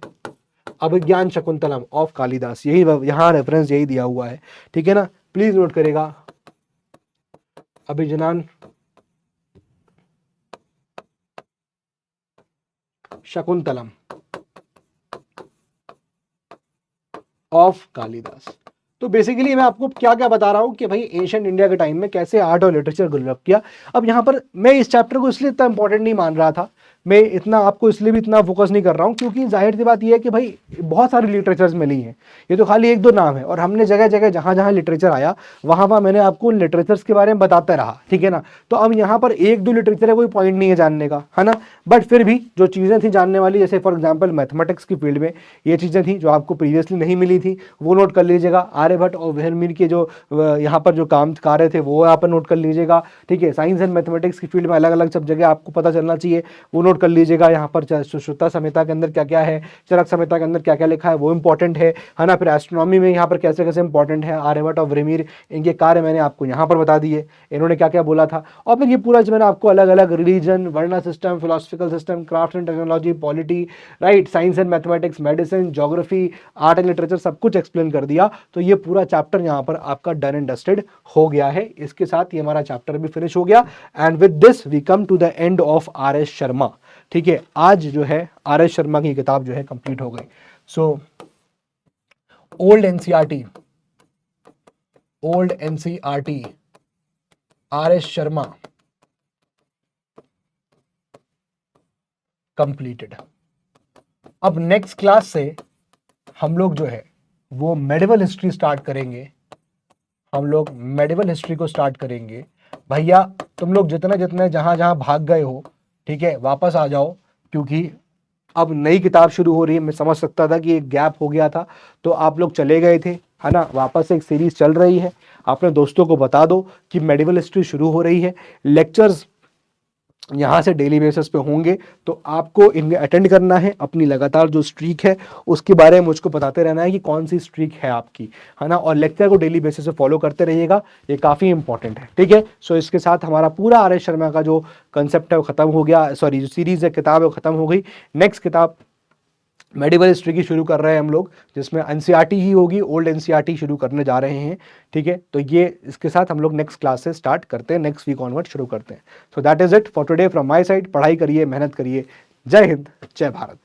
अभिज्ञान शकुंतलम ऑफ कालिदास, यही यहाँ रेफरेंस यही दिया हुआ है, ठीक है ना, प्लीज नोट करेगा, अभिज्ञान शकुंतलम ऑफ कालिदास। तो बेसिकली मैं आपको क्या क्या बता रहा हूं कि भाई एशियन इंडिया के टाइम में कैसे आर्ट और लिटरेचर डेवलप किया। अब यहाँ पर मैं इस चैप्टर को इसलिए इतना इंपॉर्टेंट नहीं मान रहा था, मैं इतना आपको इसलिए भी इतना फोकस नहीं कर रहा हूँ क्योंकि जाहिर सी बात यह है कि भाई बहुत सारी लिटरेचर्स मिली हैं, ये तो खाली एक दो नाम है, और हमने जगह जगह जहाँ जहाँ लिटरेचर आया वहाँ वहाँ मैंने आपको उन लिटरेचर्स के बारे में बताता रहा, ठीक है ना। तो अब यहाँ पर एक दो लिटरेचर है, कोई पॉइंट नहीं है जानने का, है ना, बट फिर भी जो चीज़ें थी जानने वाली, जैसे फॉर एग्जाम्पल मैथमेटिक्स की फील्ड में ये चीज़ें थी जो आपको प्रीवियसली नहीं मिली थी, वो नोट कर लीजिएगा। आर्यभट्ट और वेहरमीर के जो यहाँ पर जो काम कार्य थे वो यहाँ पर नोट कर लीजिएगा, ठीक है। साइंस एंड मैथमेटिक्स की फील्ड में अलग अलग सब जगह आपको पता चलना चाहिए, वो नोट कर लीजिएगा। यहाँ पर सुश्रुता संहिता के अंदर क्या क्या है, चरक संहिता के अंदर क्या क्या लिखा है, वो इंपॉर्टेंट है ना। फिर एस्ट्रोनॉमी में यहाँ पर कैसे कैसे इंपॉर्टेंट है, आर्यभट्ट और वेहरमीर, इनके कार्य मैंने आपको यहाँ पर बता दिए, इन्होंने क्या क्या बोला था। और फिर ये पूरा जो मैंने आपको अलग अलग religion, varna system, philosophical system, craft and technology, polity, right, science and mathematics, medicine, geography, art and literature, सब कुछ एक्सप्लेन कर दिया। तो ये पूरा चैप्टर यहाँ पर आपका डन एंड डस्टेड हो गया है। इसके साथ ये हमारा चैप्टर भी फिनिश हो गया, and with this we come to the end of R S Sharma. ठीक है, आज जो है आर एस शर्मा की किताब जो है कंप्लीट हो गई। So old NCERT are S Sharma completed. अब नेक्स्ट क्लास से हम लोग जो है वो मेडिवल हिस्ट्री स्टार्ट करेंगे, हम लोग मेडिवल हिस्ट्री को स्टार्ट करेंगे। भैया तुम लोग जितने जितने जहां जहां भाग गए हो, ठीक है, वापस आ जाओ, क्योंकि अब नई किताब शुरू हो रही है। मैं समझ सकता था कि एक गैप हो गया था, तो आप लोग चले गए थे, है ना, वापस से एक सीरीज चल रही है। अपने दोस्तों को बता दो कि मेडिवल हिस्ट्री शुरू हो रही है, लेक्चर्स यहाँ से डेली बेसिस पे होंगे, तो आपको इनमें अटेंड करना है, अपनी लगातार जो स्ट्रीक है उसके बारे में मुझको बताते रहना है कि कौन सी स्ट्रीक है आपकी, है ना, और लेक्चर को डेली बेसिस पे फॉलो करते रहिएगा, ये काफ़ी इंपॉर्टेंट है, ठीक है। सो इसके साथ हमारा पूरा आर एस शर्मा का जो कंसेप्ट है वो खत्म हो गया, सॉरी जो सीरीज है किताब है वो खत्म हो गई। नेक्स्ट किताब मेडिवल हिस्ट्री की शुरू कर रहे हैं हम लोग, जिसमें एनसीईआरटी ही होगी, ओल्ड एनसीईआरटी शुरू करने जा रहे हैं, ठीक है। तो ये इसके साथ हम लोग नेक्स्ट क्लास से स्टार्ट करते हैं, नेक्स्ट वीक ऑनवर्ड शुरू करते हैं। So that is it for today from my side. पढ़ाई करिए, मेहनत करिए। जय हिंद, जय भारत।